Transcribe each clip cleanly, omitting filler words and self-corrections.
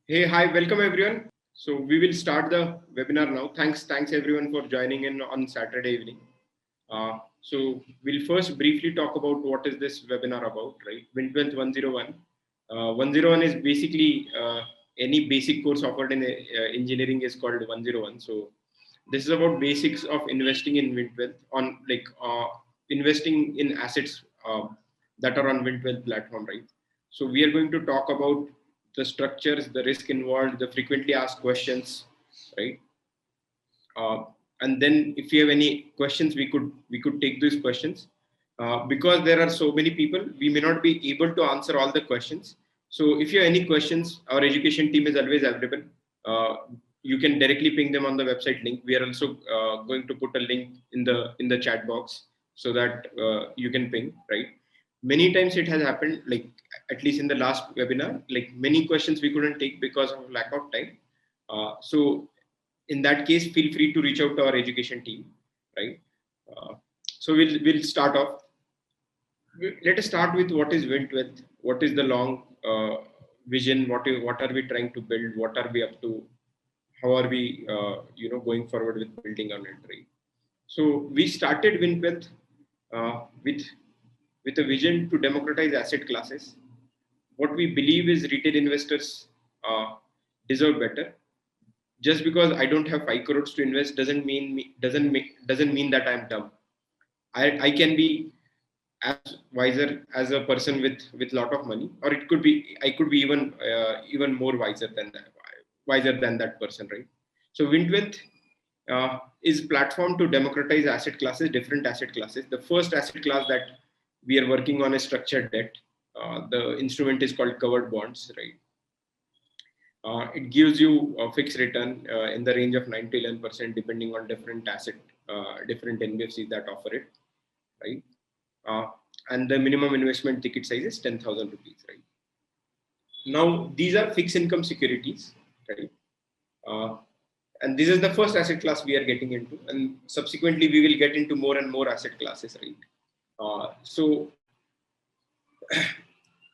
Hey, hi, welcome everyone. So we will start the webinar now. Thanks everyone for joining in on Saturday evening. So we'll first briefly talk about what is this webinar about, right? WinTwealth 101. 101 is basically any basic course offered in engineering is called 101. So this is about basics of investing in WinTwealth on investing in assets that are on WinTwealth platform, right? So we are going to talk about the structures, the risk involved, the frequently asked questions, right? Uh, and then if you have any questions, we could take these questions. Because there are so many people, we may not be able to answer all the questions. So if you have any questions, our education team is always available. Uh, you can directly ping them on the website link. We are also going to put a link in the chat box so that you can ping, right? Many times it has happened, like at least in the last webinar, like many questions we couldn't take because of lack of time. So in that case, feel free to reach out to our education team, right? Uh, so we'll start off. Let us start with what is WinTwealth, what is the long vision, what are we trying to build, what are we up to, how are we going forward with building on it, right? So we started WinTwealth with a vision to democratize asset classes. What we believe is retail investors deserve better. Just because I don't have 5 crores to invest doesn't mean that I'm dumb. I can be as wiser as a person with lot of money, or it could be I could be even more wiser than that person, right? So WinTwealth is platform to democratize asset classes, different asset classes. The first asset class that we are working on is structured debt. The instrument is called covered bonds, right? It gives you a fixed return in the range of 9 to 11% depending on different NBFCs that offer it, right? Uh, and the minimum investment ticket size is 10,000 rupees, right? Now, these are fixed income securities, right? Uh, and this is the first asset class we are getting into, and subsequently we will get into more and more asset classes, right? So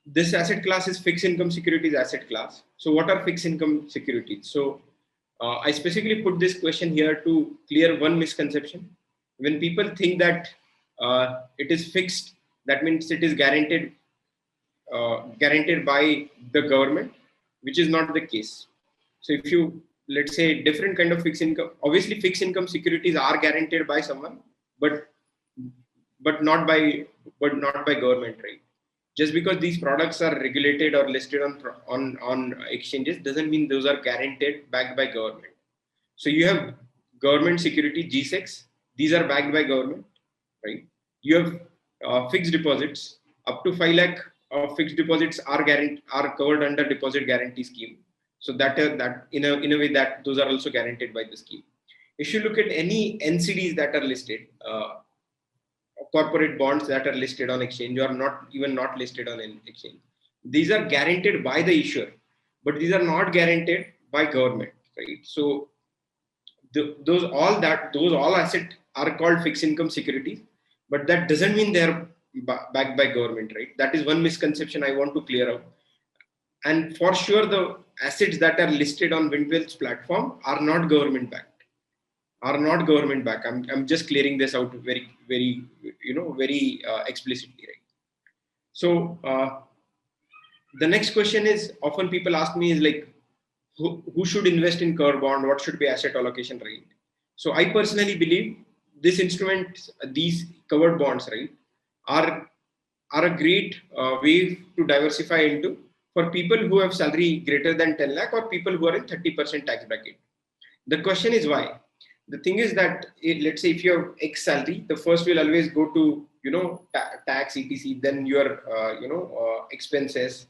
this asset class is fixed income securities asset class. So what are fixed income securities? So I specifically put this question here to clear one misconception. When people think that it is fixed, that means it is guaranteed by the government, which is not the case. So if you, let's say, different kind of fixed income, obviously fixed income securities are guaranteed by someone, but but not by not by government, right? Just because these products are regulated or listed on exchanges doesn't mean those are guaranteed backed by government. So you have government security GSECs; these are backed by government, right? You have fixed deposits up to 5 lakh of fixed deposits are covered under deposit guarantee scheme. So that in a way that those are also guaranteed by the scheme. If you look at any NCDs that are listed, corporate bonds that are listed on exchange or not listed on an exchange, these are guaranteed by the issuer, but these are not guaranteed by government, right? So those all assets are called fixed income securities, but that doesn't mean they're backed by government, right? That is one misconception I want to clear out. And for sure, the assets that are listed on WinTwealth's platform are not government backed. I'm just clearing this out very explicitly, right? So the next question is often people ask me is like, who should invest in covered bond? What should be asset allocation rate? So I personally believe this instrument, these covered bonds, right, are a great way to diversify into for people who have salary greater than 10 lakh or people who are in 30% tax bracket. The question is why. The thing is that let's say if you have X salary, the first will always go to tax etc, then your expenses,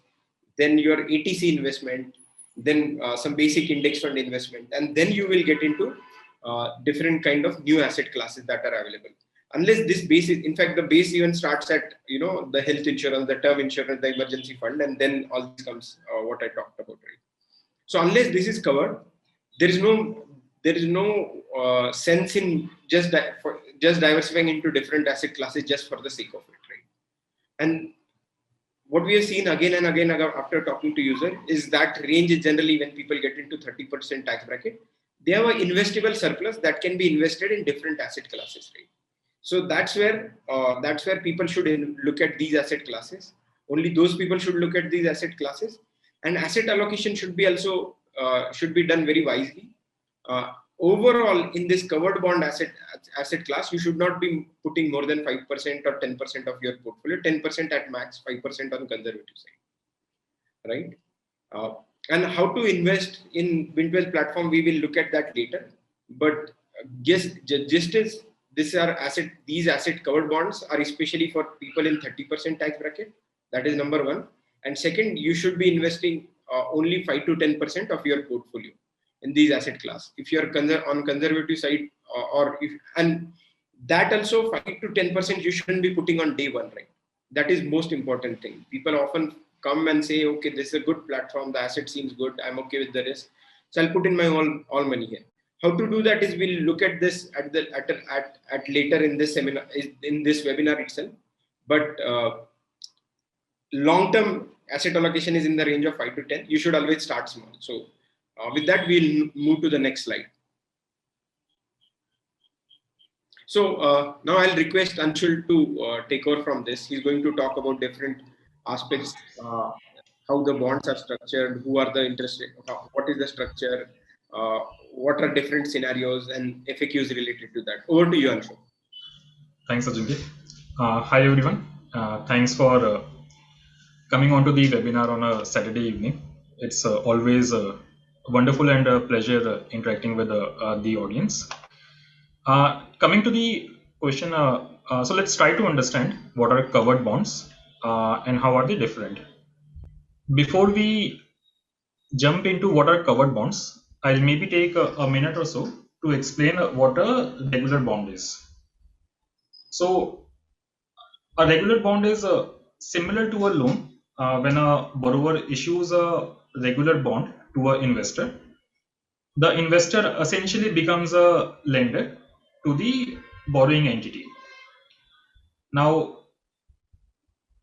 then your ATC investment, then some basic index fund investment, and then you will get into different kind of new asset classes that are available. Unless this base is, in fact, the base even starts at the health insurance, the term insurance, the emergency fund, and then all this comes what I talked about, right? So unless this is covered, there is no sense in just diversifying into different asset classes just for the sake of it, right? And what we have seen again and again after talking to user is that range is generally when people get into 30% tax bracket, they have an investable surplus that can be invested in different asset classes, right? So that's where people should look at these asset classes. Only those people should look at these asset classes, and asset allocation should be also should be done very wisely. Overall, in this covered bond asset class, you should not be putting more than 5% or 10% of your portfolio, 10% at max, 5% on conservative side, right? And how to invest in Wintwell platform, we will look at that later. But just as these asset covered bonds are especially for people in 30% tax bracket. That is number one. And second, you should be investing only 5 to 10% of your portfolio in these asset class. If you are on conservative side, and that also 5 to 10% you shouldn't be putting on day one, right? That is most important thing. People often come and say, okay, this is a good platform, the asset seems good, I'm okay with the risk, so I'll put in my all money here. How to do that is we'll look at this at later in this seminar, in this webinar itself. But long-term asset allocation is in the range of 5 to 10. You should always start small. So with that, we'll move to the next slide. So now I'll request Anshul to take over from this. He's going to talk about different aspects, how the bonds are structured, who are the interested, what is the structure, what are different scenarios and FAQs related to that. Over to you, Anshul. Thanks, Ajinkya. Hi, everyone. Thanks for coming on to the webinar on a Saturday evening. It's always wonderful and a pleasure interacting with the audience. Coming to the question, so let's try to understand what are covered bonds and how are they different. Before we jump into what are covered bonds, I'll maybe take a minute or so to explain what a regular bond is. So a regular bond is similar to a loan. When a borrower issues a regular bond to an investor, the investor essentially becomes a lender to the borrowing entity. Now,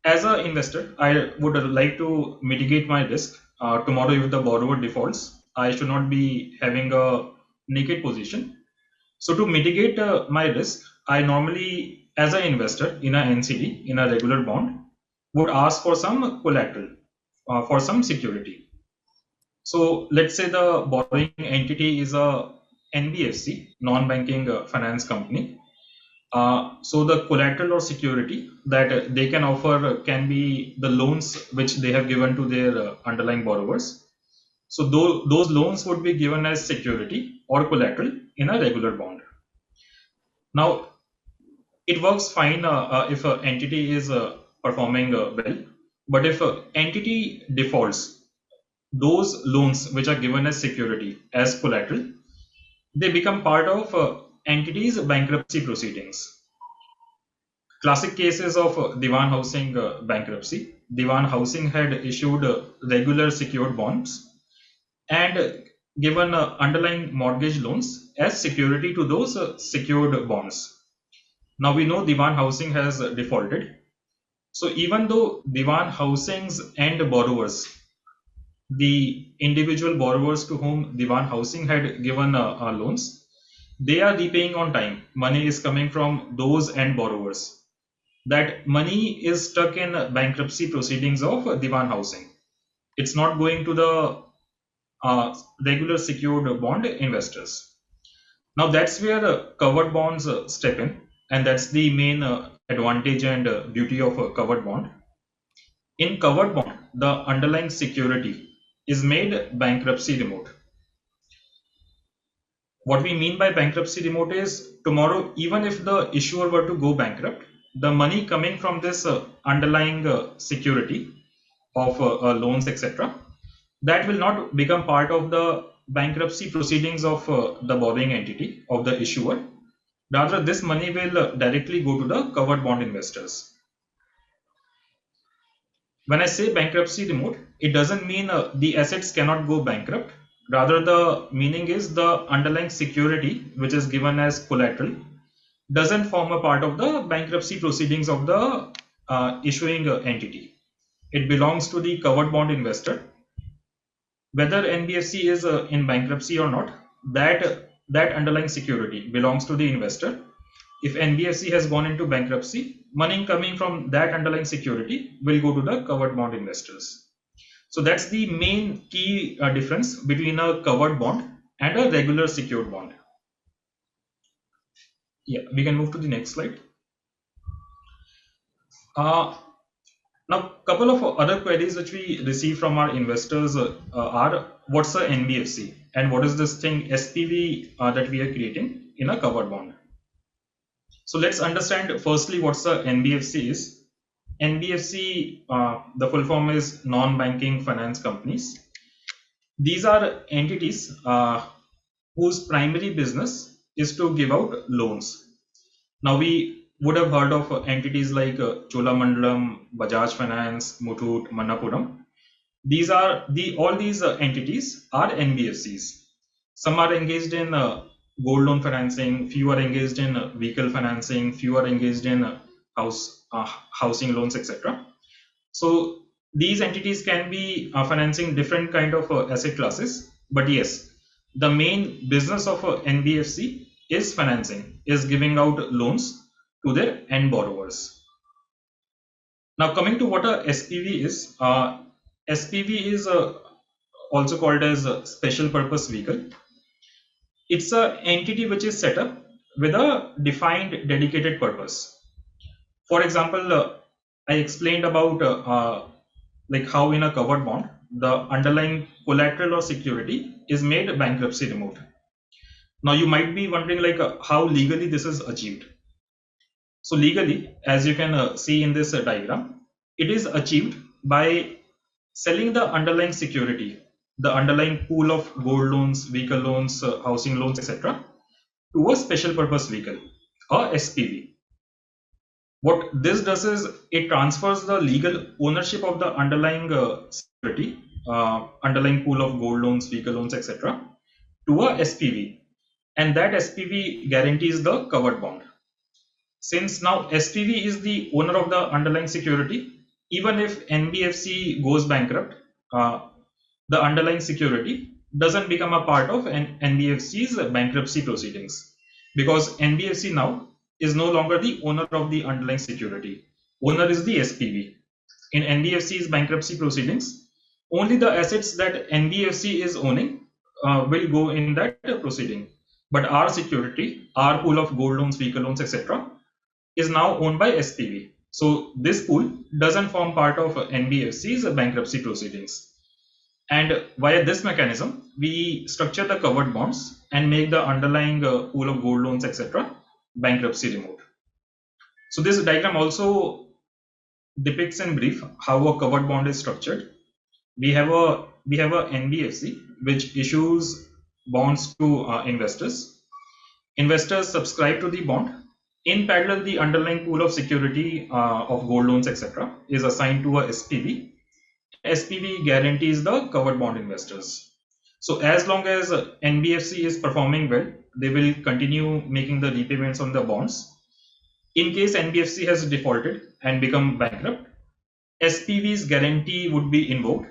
as an investor, I would like to mitigate my risk. Tomorrow, if the borrower defaults, I should not be having a naked position. So to mitigate my risk, I normally, as an investor in a NCD, in a regular bond, would ask for some collateral, for some security. So let's say the borrowing entity is a NBFC, non-banking finance company. So the collateral or security that they can offer can be the loans which they have given to their underlying borrowers. So those loans would be given as security or collateral in a regular bond. Now, it works fine if an entity is performing well, but if an entity defaults, those loans which are given as security, as collateral, they become part of entity's bankruptcy proceedings. Classic cases of Dewan Housing bankruptcy. Dewan Housing had issued regular secured bonds and given underlying mortgage loans as security to those secured bonds. Now we know Dewan Housing has defaulted. So even though Dewan Housing's end borrowers, the individual borrowers to whom Dewan Housing had given loans, they are repaying on time. Money is coming from those end borrowers. That money is stuck in bankruptcy proceedings of Dewan Housing. It's not going to the regular secured bond investors. Now that's where covered bonds step in, and that's the main advantage and beauty of a covered bond. In covered bond, the underlying security is made bankruptcy remote. What we mean by bankruptcy remote is tomorrow, even if the issuer were to go bankrupt, the money coming from this underlying security of loans, etc., that will not become part of the bankruptcy proceedings of the borrowing entity of the issuer. Rather, this money will directly go to the covered bond investors. When I say bankruptcy remote, it doesn't mean the assets cannot go bankrupt. Rather, the meaning is the underlying security, which is given as collateral, doesn't form a part of the bankruptcy proceedings of the issuing entity. it belongs to the covered bond investor. Whether NBFC is in bankruptcy or not, that underlying security belongs to the investor. If NBFC has gone into bankruptcy, money coming from that underlying security will go to the covered bond investors. So that's the main key difference between a covered bond and a regular secured bond. Yeah, we can move to the next slide. Now, couple of other queries which we receive from our investors are, what's a NBFC and what is this thing SPV that we are creating in a covered bond? So let's understand firstly what's a NBFC is. NBFC, the full form is non-banking finance companies. These are entities whose primary business is to give out loans. Now we would have heard of entities like Cholamandalam, Bajaj Finance, Muthoot, Manappuram. These are all these entities are NBFCs. Some are engaged in gold loan financing, few are engaged in vehicle financing, few are engaged in housing loans, etc. So these entities can be financing different kind of asset classes, but yes, the main business of NBFC is financing, is giving out loans to their end borrowers. Now coming to what a SPV is, SPV is also called as a special purpose vehicle. It's an entity which is set up with a defined dedicated purpose. For example, I explained about like how in a covered bond, the underlying collateral or security is made bankruptcy remote. Now you might be wondering like how legally this is achieved. So legally, as you can see in this diagram, it is achieved by selling the underlying security, the underlying pool of gold loans, vehicle loans, housing loans, etc., to a special purpose vehicle, or SPV. What this does is it transfers the legal ownership of the underlying security, underlying pool of gold loans, vehicle loans, etc., to a SPV, and that SPV guarantees the covered bond. Since now SPV is the owner of the underlying security, even if NBFC goes bankrupt, the underlying security doesn't become a part of NBFC's bankruptcy proceedings, because NBFC now is no longer the owner of the underlying security. Owner is the SPV. In NBFC's bankruptcy proceedings, only the assets that NBFC is owning will go in that proceeding. But our security, our pool of gold loans, vehicle loans, etc., is now owned by SPV. So this pool doesn't form part of NBFC's bankruptcy proceedings. And via this mechanism, we structure the covered bonds and make the underlying pool of gold loans, etc., bankruptcy remote. So this diagram also depicts in brief how a covered bond is structured. We have a NBFC which issues bonds to investors. Investors subscribe to the bond. In parallel, the underlying pool of security of gold loans, etc., is assigned to a SPV. SPV guarantees the covered bond investors. So as long as NBFC is performing well, they will continue making the repayments on the bonds. In case NBFC has defaulted and become bankrupt, SPV's guarantee would be invoked,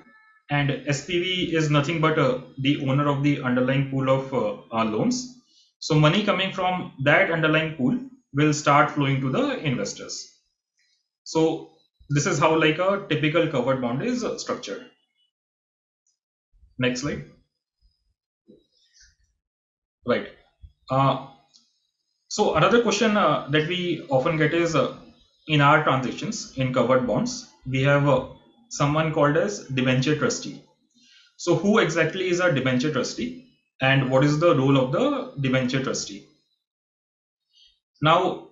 and SPV is nothing but the owner of the underlying pool of loans. So money coming from that underlying pool will start flowing to the investors. So this is how like a typical covered bond is structured. Next slide. Right. So another question that we often get is in our transactions in covered bonds, we have someone called as debenture trustee. So who exactly is a debenture trustee and what is the role of the debenture trustee? Now,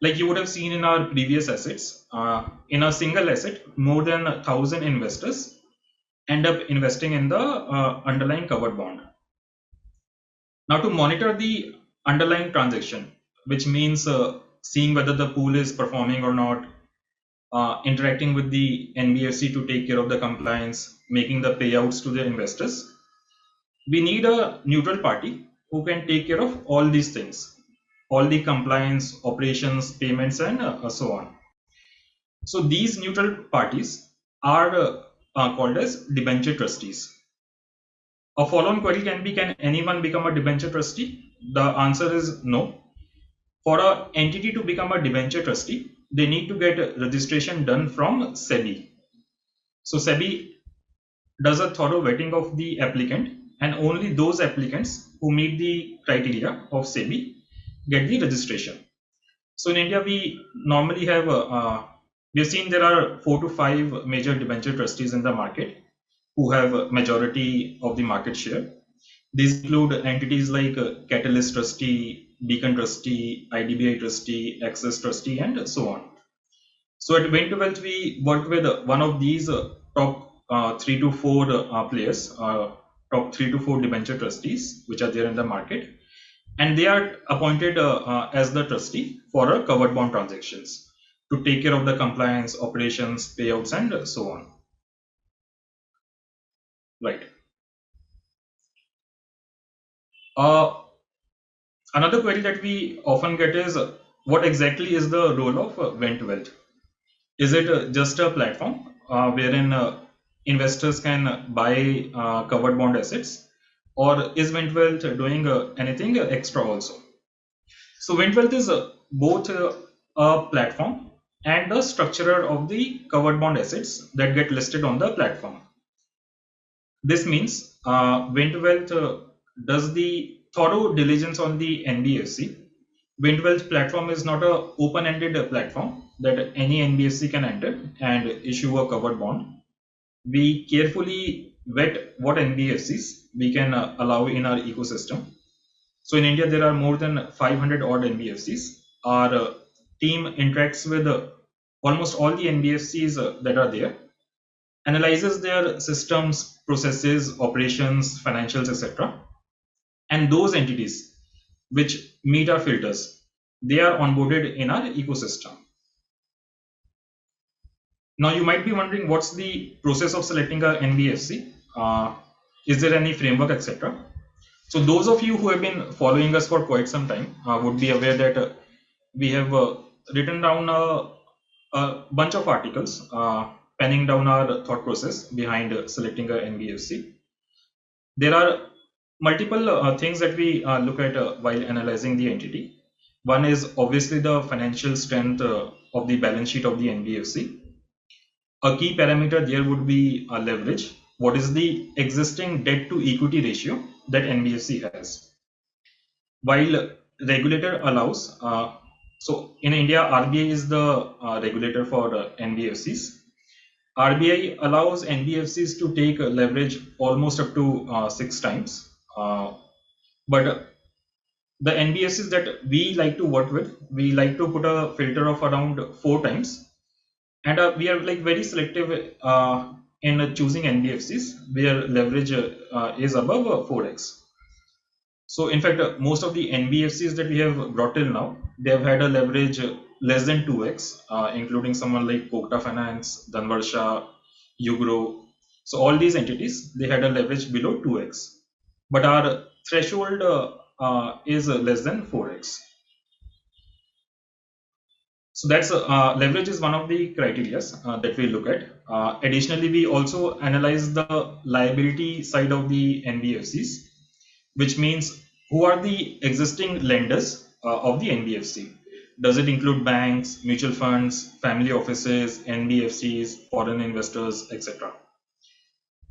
like you would have seen in our previous assets, in a single asset, more than 1,000 investors end up investing in the underlying covered bond. Now, to monitor the underlying transaction, which means seeing whether the pool is performing or not, interacting with the NBFC to take care of the compliance, making the payouts to the investors, we need a neutral party who can take care of all these things, all the compliance, operations, payments, and so on. So these neutral parties are called as debenture trustees. A follow-on query can be, can anyone become a debenture trustee? The answer is no. For an entity to become a debenture trustee, they need to get registration done from SEBI. So SEBI does a thorough vetting of the applicant, and only those applicants who meet the criteria of SEBI get the registration. So in India, we normally have, we've seen there are 4 to 5 major debenture trustees in the market who have a majority of the market share. These include entities like Catalyst Trustee, Beacon Trustee, IDBI Trustee, Access Trustee, and so on. So at Win to Wealth, we worked with one of these top 3 to 4 players, top 3 to 4 debenture trustees, which are there in the market, and they are appointed as the trustee for covered bond transactions to take care of the compliance, operations, payouts, and so on. Right. Another query that we often get is what exactly is the role of Win to Wealth? Is it just a platform wherein investors can buy covered bond assets, or is Win to Wealth doing anything extra also? So Win to Wealth is both a platform and the structurer of the covered bond assets that get listed on the platform. This means Win to Wealth does the thorough diligence on the NBFC. Win to Wealth platform is not a open-ended platform that any NBFC can enter and issue a covered bond. We carefully vet what NBFCs we can allow in our ecosystem. So in India, there are more than 500 odd NBFCs. Our team interacts with almost all the NBFCs that are there, analyzes their systems, processes, operations, financials, etc. And those entities which meet our filters, they are onboarded in our ecosystem. Now you might be wondering, what's the process of selecting a NBFC? Is there any framework, etc.? So those of you who have been following us for quite some time would be aware that we have written down a bunch of articles penning down our thought process behind selecting a NBFC. There are multiple things that we look at while analyzing the entity. One is obviously the financial strength of the balance sheet of the NBFC. A key parameter there would be leverage. What is the existing debt to equity ratio that NBFC has? While regulator allows, so in India, RBI is the regulator for NBFCs. RBI allows NBFCs to take leverage almost up to 6 times. But the NBFCs that we like to work with, we like to put a filter of around 4 times. And we are like very selective in choosing NBFCs where leverage is above 4x. So in fact, most of the NBFCs that we have brought till now, they have had a leverage less than 2x, including someone like Kokta Finance, Dhanvarsha, Ugro. So all these entities, they had a leverage below 2x. But our threshold is less than 4x. So that's leverage is one of the criteria that we look at. Additionally, we also analyze the liability side of the NBFCs, which means who are the existing lenders of the NBFC. Does it include banks, mutual funds, family offices, NBFCs, foreign investors, etc.?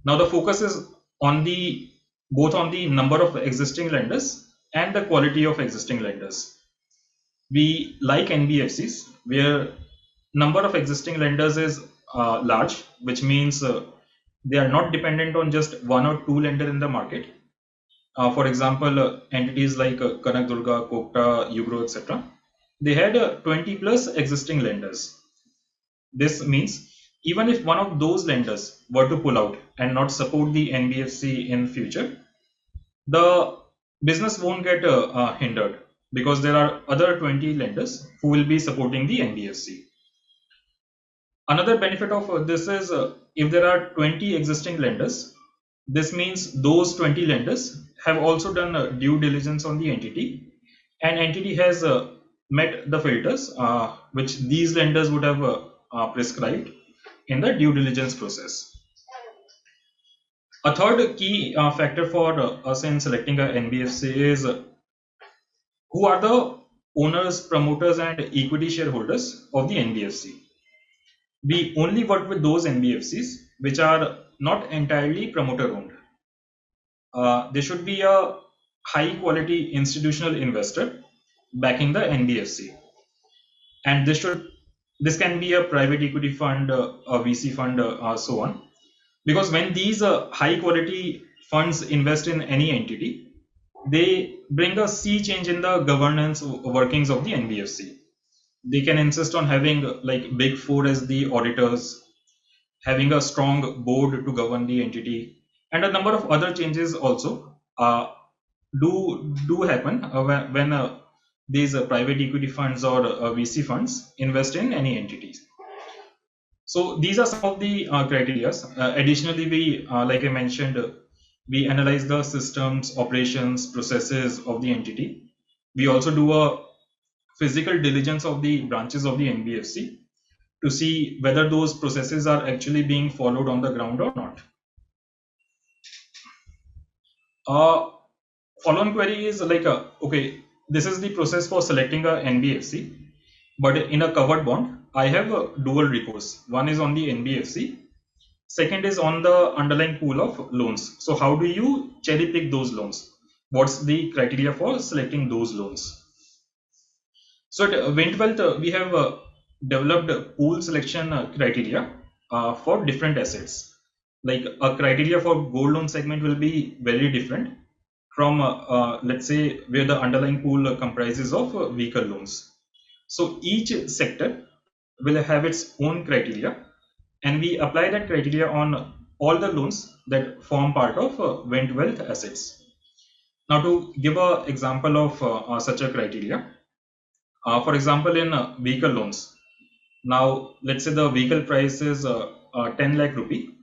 Now the focus is on the both on the number of existing lenders and the quality of existing lenders. We like NBFCs where number of existing lenders is large, which means they are not dependent on just 1 or 2 lender in the market. For example, entities like Kanak Durga, Kokta, Ugro, etc. They had 20 plus existing lenders. This means even if one of those lenders were to pull out and not support the NBFC in future, the business won't get hindered because there are other 20 lenders who will be supporting the NBFC. Another benefit of this is if there are 20 existing lenders, this means those 20 lenders have also done due diligence on the entity, and entity has met the filters which these lenders would have prescribed in the due diligence process. A third key factor for us in selecting a NBFC is who are the owners, promoters, and equity shareholders of the NBFC. We only work with those NBFCs which are not entirely promoter owned. There should be a high quality institutional investor backing the NBFC, and this can be a private equity fund, a VC fund, so on. Because when these high quality funds invest in any entity, they bring a sea change in the governance workings of the NBFC. They can insist on having like Big Four as the auditors, having a strong board to govern the entity, and a number of other changes also do happen when these private equity funds or VC funds invest in any entities. So these are some of the criteria. Additionally, we, like I mentioned, we analyze the systems, operations, processes of the entity. We also do a physical diligence of the branches of the NBFC to see whether those processes are actually being followed on the ground or not. Follow-on query is like, okay, this is the process for selecting a NBFC, but in a covered bond, I have a dual recourse. One is on the NBFC, second is on the underlying pool of loans. So how do you cherry pick those loans? What's the criteria for selecting those loans? So at Wintwealth, we have developed pool selection criteria for different assets. Like a criteria for gold loan segment will be very different from, let's say, where the underlying pool comprises of vehicle loans. So each sector will have its own criteria, and we apply that criteria on all the loans that form part of Wintwealth assets. Now, to give an example of such a criteria, for example, in vehicle loans, now let's say the vehicle price is 10 lakh rupee.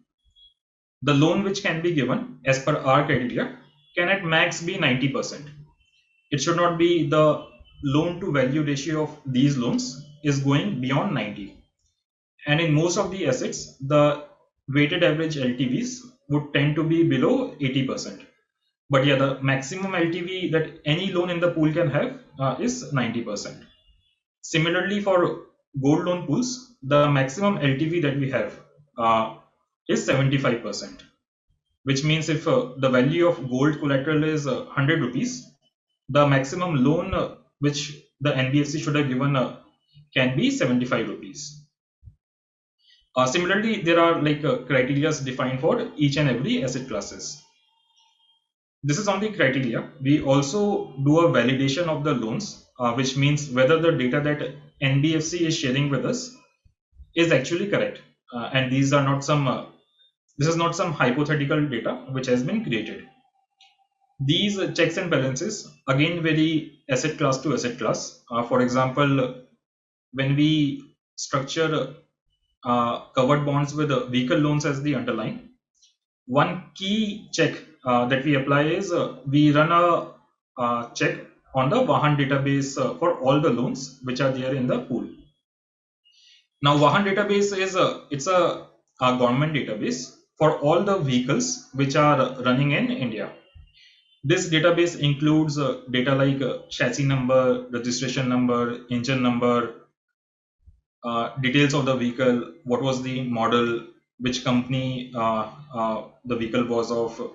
The loan which can be given as per our criteria can at max be 90%. It should not be the loan to value ratio of these loans is going beyond 90. And in most of the assets, the weighted average LTVs would tend to be below 80%. But yeah, the maximum LTV that any loan in the pool can have is 90%. Similarly, for gold loan pools, the maximum LTV that we have is 75%, which means if the value of gold collateral is 100 rupees, the maximum loan which the NBFC should have given can be 75 rupees. Similarly, there are like criteria defined for each and every asset classes. This is on the criteria. We also do a validation of the loans, which means whether the data that NBFC is sharing with us is actually correct. And these are not some, this is not some hypothetical data which has been created. These checks and balances again vary asset class to asset class. For example, when we structure covered bonds with vehicle loans as the underlying, one key check that we apply is we run a check on the Vahan database for all the loans which are there in the pool. Now, Vahan database is it's a government database for all the vehicles which are running in India. This database includes data like chassis number, registration number, engine number, details of the vehicle, what was the model, which company the vehicle was of,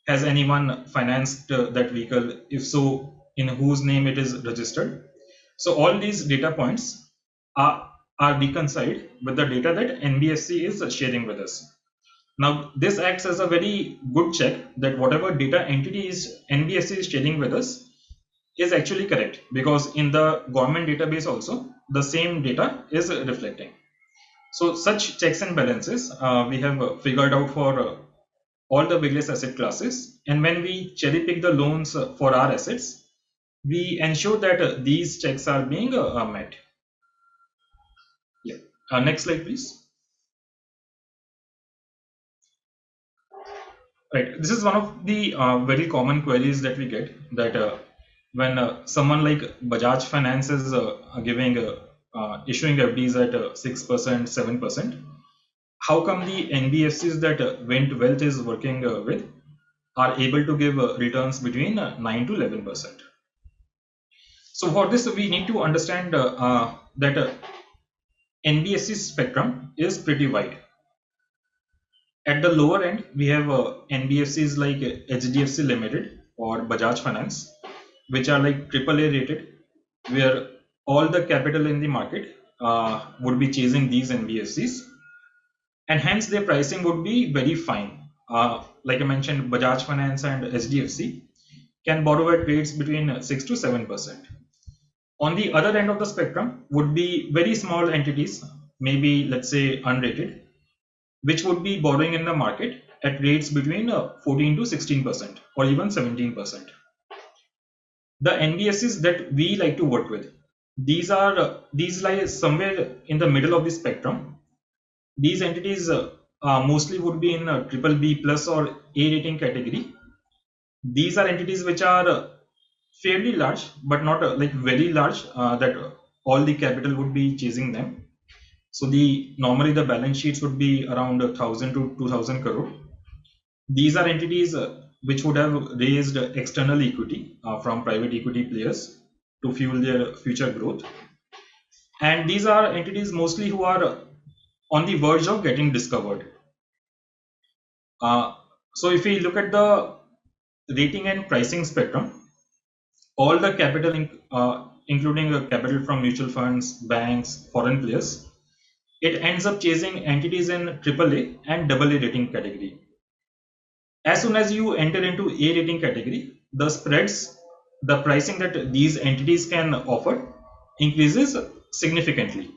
has anyone financed that vehicle, if so, in whose name it is registered. So all these data points are reconciled with the data that NBFC is sharing with us. Now, this acts as a very good check that whatever data entity is NBFC is sharing with us is actually correct, because in the government database also the same data is reflecting. So such checks and balances we have figured out for all the various asset classes, and when we cherry pick the loans for our assets, we ensure that these checks are being met. Yeah. Next slide, please. Right. This is one of the very common queries that we get, that when someone like Bajaj Finance is giving issuing FDs at 6%, 7%. How come the NBFCs that Vint Wealth is working with are able to give returns between 9 to 11%? So for this, we need to understand that NBFC spectrum is pretty wide. At the lower end, we have NBFCs like HDFC Limited or Bajaj Finance, which are like AAA rated, where all the capital in the market would be chasing these NBFCs, and hence their pricing would be very fine. Like I mentioned, Bajaj Finance and HDFC can borrow at rates between 6 to 7%. On the other end of the spectrum would be very small entities, maybe let's say unrated, which would be borrowing in the market at rates between 14 to 16% or even 17%. The NBFCs that we like to work with, these lie somewhere in the middle of the spectrum. These entities mostly would be in a triple B plus or A rating category. These are entities which are fairly large, but not like very large that all the capital would be chasing them. So normally the balance sheets would be around 1,000 to 2,000 crore. These are entities which would have raised external equity from private equity players to fuel their future growth. And these are entities mostly who are on the verge of getting discovered. So if we look at the rating and pricing spectrum, all the capital, including capital from mutual funds, banks, foreign players, it ends up chasing entities in AAA and AA rating category. As soon as you enter into A rating category, the spreads, the pricing that these entities can offer increases significantly.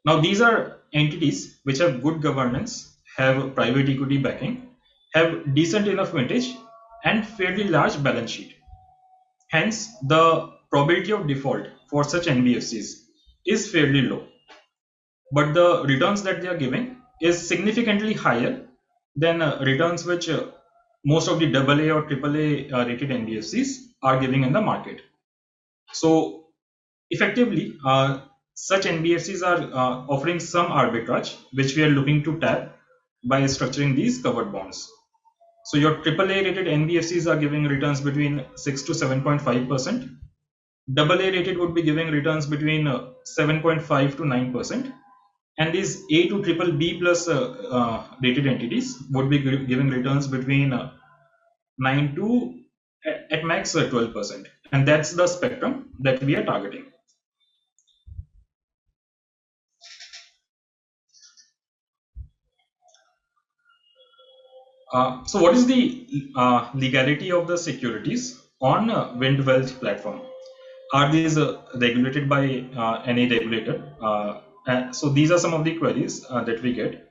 Now, these are entities which have good governance, have private equity backing, have decent enough vintage, and fairly large balance sheet. Hence, the probability of default for such NBFCs is fairly low. But the returns that they are giving is significantly higher than returns which most of the AA or AAA rated NBFCs are giving in the market. So, effectively, such NBFCs are offering some arbitrage, which we are looking to tap by structuring these covered bonds. So your AAA rated NBFCs are giving returns between 6 to 7.5%. AA rated would be giving returns between 7.5 to 9%. And these A to triple B plus rated entities would be giving returns between 9 to at max 12%. And that's the spectrum that we are targeting. So what is the legality of the securities on Vint Wealth platform? Are these regulated by any regulator? So these are some of the queries that we get.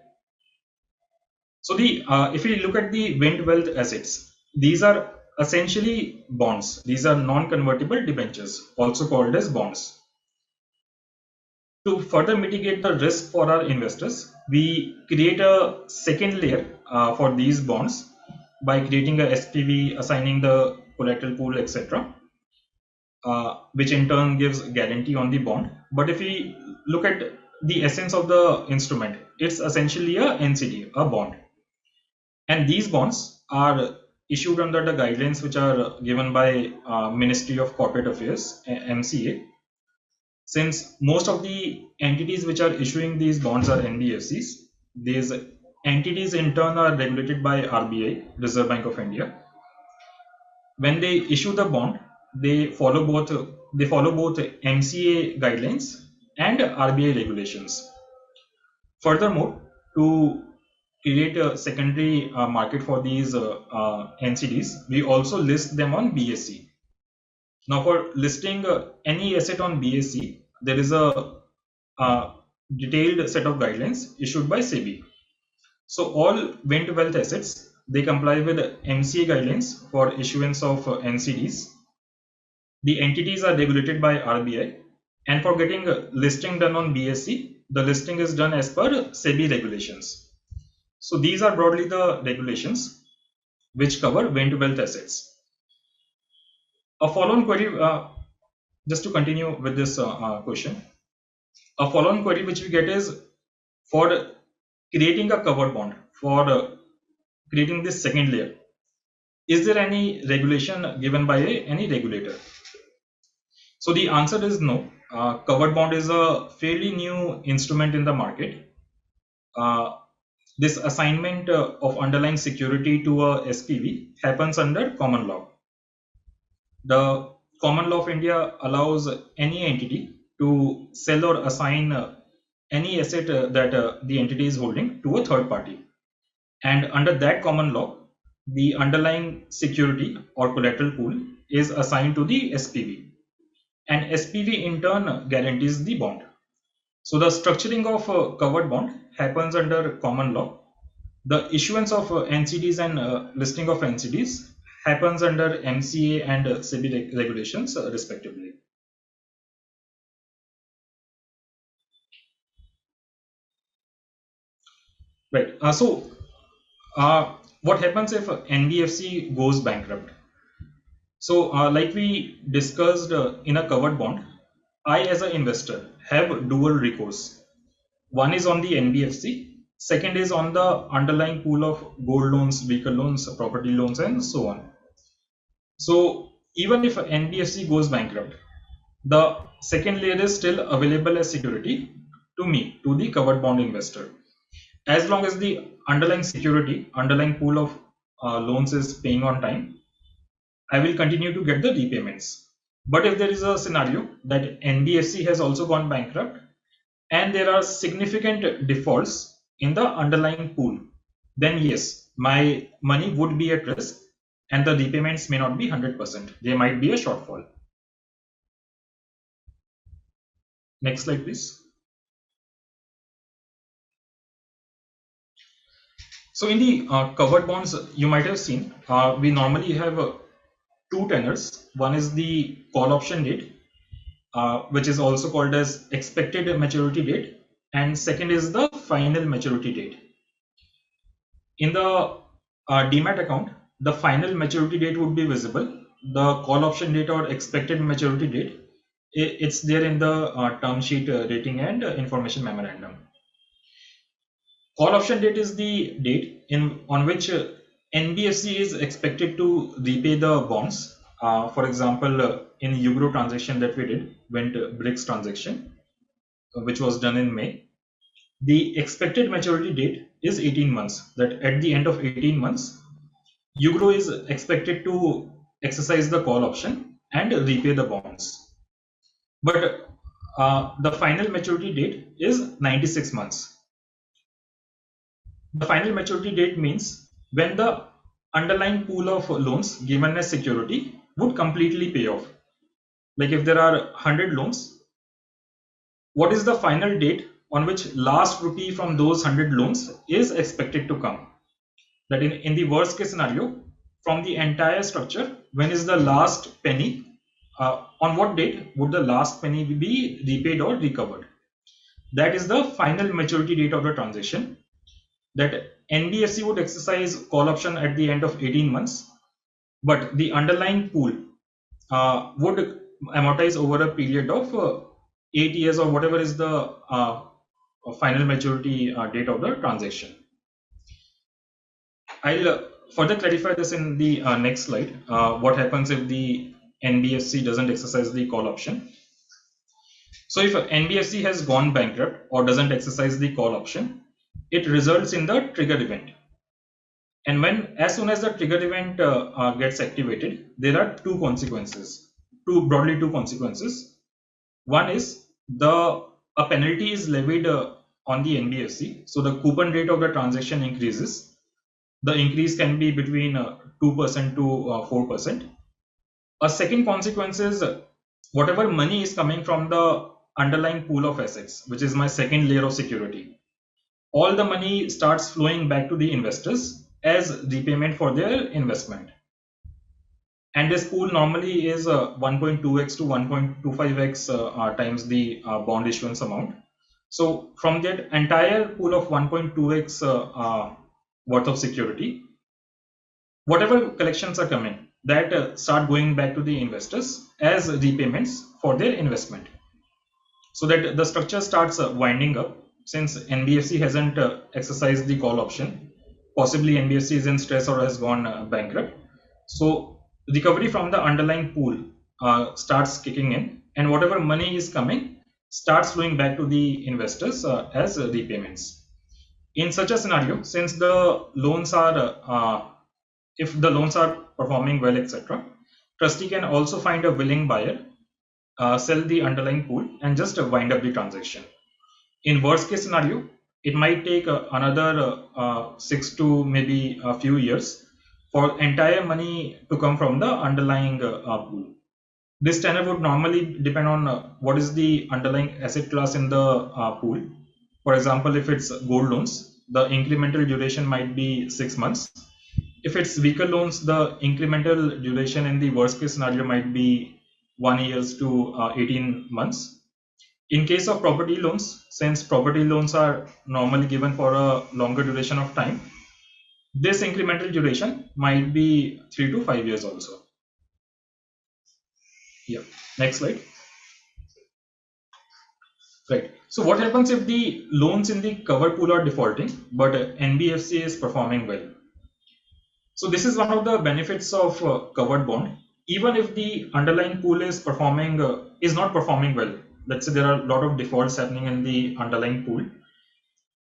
So if we look at the Vint Wealth assets, these are essentially bonds. These are non-convertible debentures, also called as bonds. To further mitigate the risk for our investors, we create a second layer for these bonds by creating a SPV, assigning the collateral pool, etc., which in turn gives guarantee on the bond. But if we look at the essence of the instrument, it's essentially a NCD, a bond. And these bonds are issued under the guidelines which are given by Ministry of Corporate Affairs, MCA. Since most of the entities which are issuing these bonds are NBFCs, these entities in turn are regulated by RBI, Reserve Bank of India. When they issue the bond, they follow both MCA guidelines and RBI regulations. Furthermore, to create a secondary market for these NCDs, we also list them on BSE. Now, for listing any asset on BSE, there is a detailed set of guidelines issued by SEBI. So all Vint Wealth assets, they comply with MCA guidelines for issuance of NCDs. The entities are regulated by RBI, and for getting listing done on BSE, the listing is done as per SEBI regulations. So these are broadly the regulations which cover Vint Wealth assets. A follow-on query, just to continue with this question. A follow-on query which we get is for creating a covered bond, for creating this second layer. Is there any regulation given by any regulator? So the answer is no. Covered bond is a fairly new instrument in the market. This assignment of underlying security to a SPV happens under common law. The common law of India allows any entity to sell or assign any asset that the entity is holding to a third party. And under that common law, the underlying security or collateral pool is assigned to the SPV. And SPV in turn guarantees the bond. So the structuring of a covered bond happens under common law. The issuance of NCDs and listing of NCDs happens under MCA and SEBI regulations respectively. Right. What happens if NBFC goes bankrupt? So like we discussed in a covered bond, I as an investor have dual recourse. One is on the NBFC, second is on the underlying pool of gold loans, vehicle loans, property loans, and so on. So even if NBFC goes bankrupt, the second layer is still available as security to me, to the covered bond investor. As long as the underlying security, underlying pool of loans is paying on time, I will continue to get the repayments. But if there is a scenario that NBFC has also gone bankrupt and there are significant defaults in the underlying pool, then yes, my money would be at risk and the repayments may not be 100%. There might be a shortfall. Next slide, please. So in the covered bonds, you might have seen, we normally have two tenors. One is the call option date, which is also called as expected maturity date, and second is the final maturity date. In the Demat account, the final maturity date would be visible. The call option date or expected maturity date, it's there in the term sheet rating and information memorandum. Call option date is the date on which NBFC is expected to repay the bonds. For example, in Ugro transaction that we did, went BRICS transaction, which was done in May. The expected maturity date is 18 months. That at the end of 18 months, Ugro is expected to exercise the call option and repay the bonds. But the final maturity date is 96 months. The final maturity date means when the underlying pool of loans given as security would completely pay off. Like if there are 100 loans, what is the final date on which last rupee from those 100 loans is expected to come? That in the worst case scenario, from the entire structure, when is the last penny, on what date would the last penny be repaid or recovered? That is the final maturity date of the transaction. That NBFC would exercise call option at the end of 18 months, but the underlying pool would amortize over a period of 8 years or whatever is the final maturity date of the transaction. I'll further clarify this in the next slide. What happens if the NBFC doesn't exercise the call option? So if NBFC has gone bankrupt or doesn't exercise the call option, it results in the trigger event. And as soon as the trigger event gets activated, there are broadly two consequences. One is a penalty is levied on the NBFC. So the coupon rate of the transaction increases. The increase can be between 2% to 4%. A second consequence is whatever money is coming from the underlying pool of assets, which is my second layer of security. All the money starts flowing back to the investors as repayment for their investment. And this pool normally is 1.2x to 1.25x times the bond issuance amount. So from that entire pool of 1.2x worth of security, whatever collections are coming, that start going back to the investors as repayments for their investment. so that the structure starts winding up since NBFC hasn't exercised the call option. Possibly NBFC is in stress or has gone bankrupt. So recovery from the underlying pool starts kicking in, and whatever money is coming starts flowing back to the investors as repayments. In such a scenario, since the loans are if the loans are performing well, etc., trustee can also find a willing buyer, sell the underlying pool, and just wind up the transaction. In worst case scenario, it might take another 6 to maybe a few years for entire money to come from the underlying pool. This tenor would normally depend on what is the underlying asset class in the pool. For example, if it's gold loans, the incremental duration might be 6 months. If it's vehicle loans, the incremental duration in the worst case scenario might be 1 year to 18 months. In case of property loans, since property loans are normally given for a longer duration of time, this incremental duration might be 3 to 5 years also. Yeah, next slide. Right. So what happens if the loans in the covered pool are defaulting, but NBFC is performing well? So this is one of the benefits of covered bond. Even if the underlying pool is not performing well, let's say there are a lot of defaults happening in the underlying pool,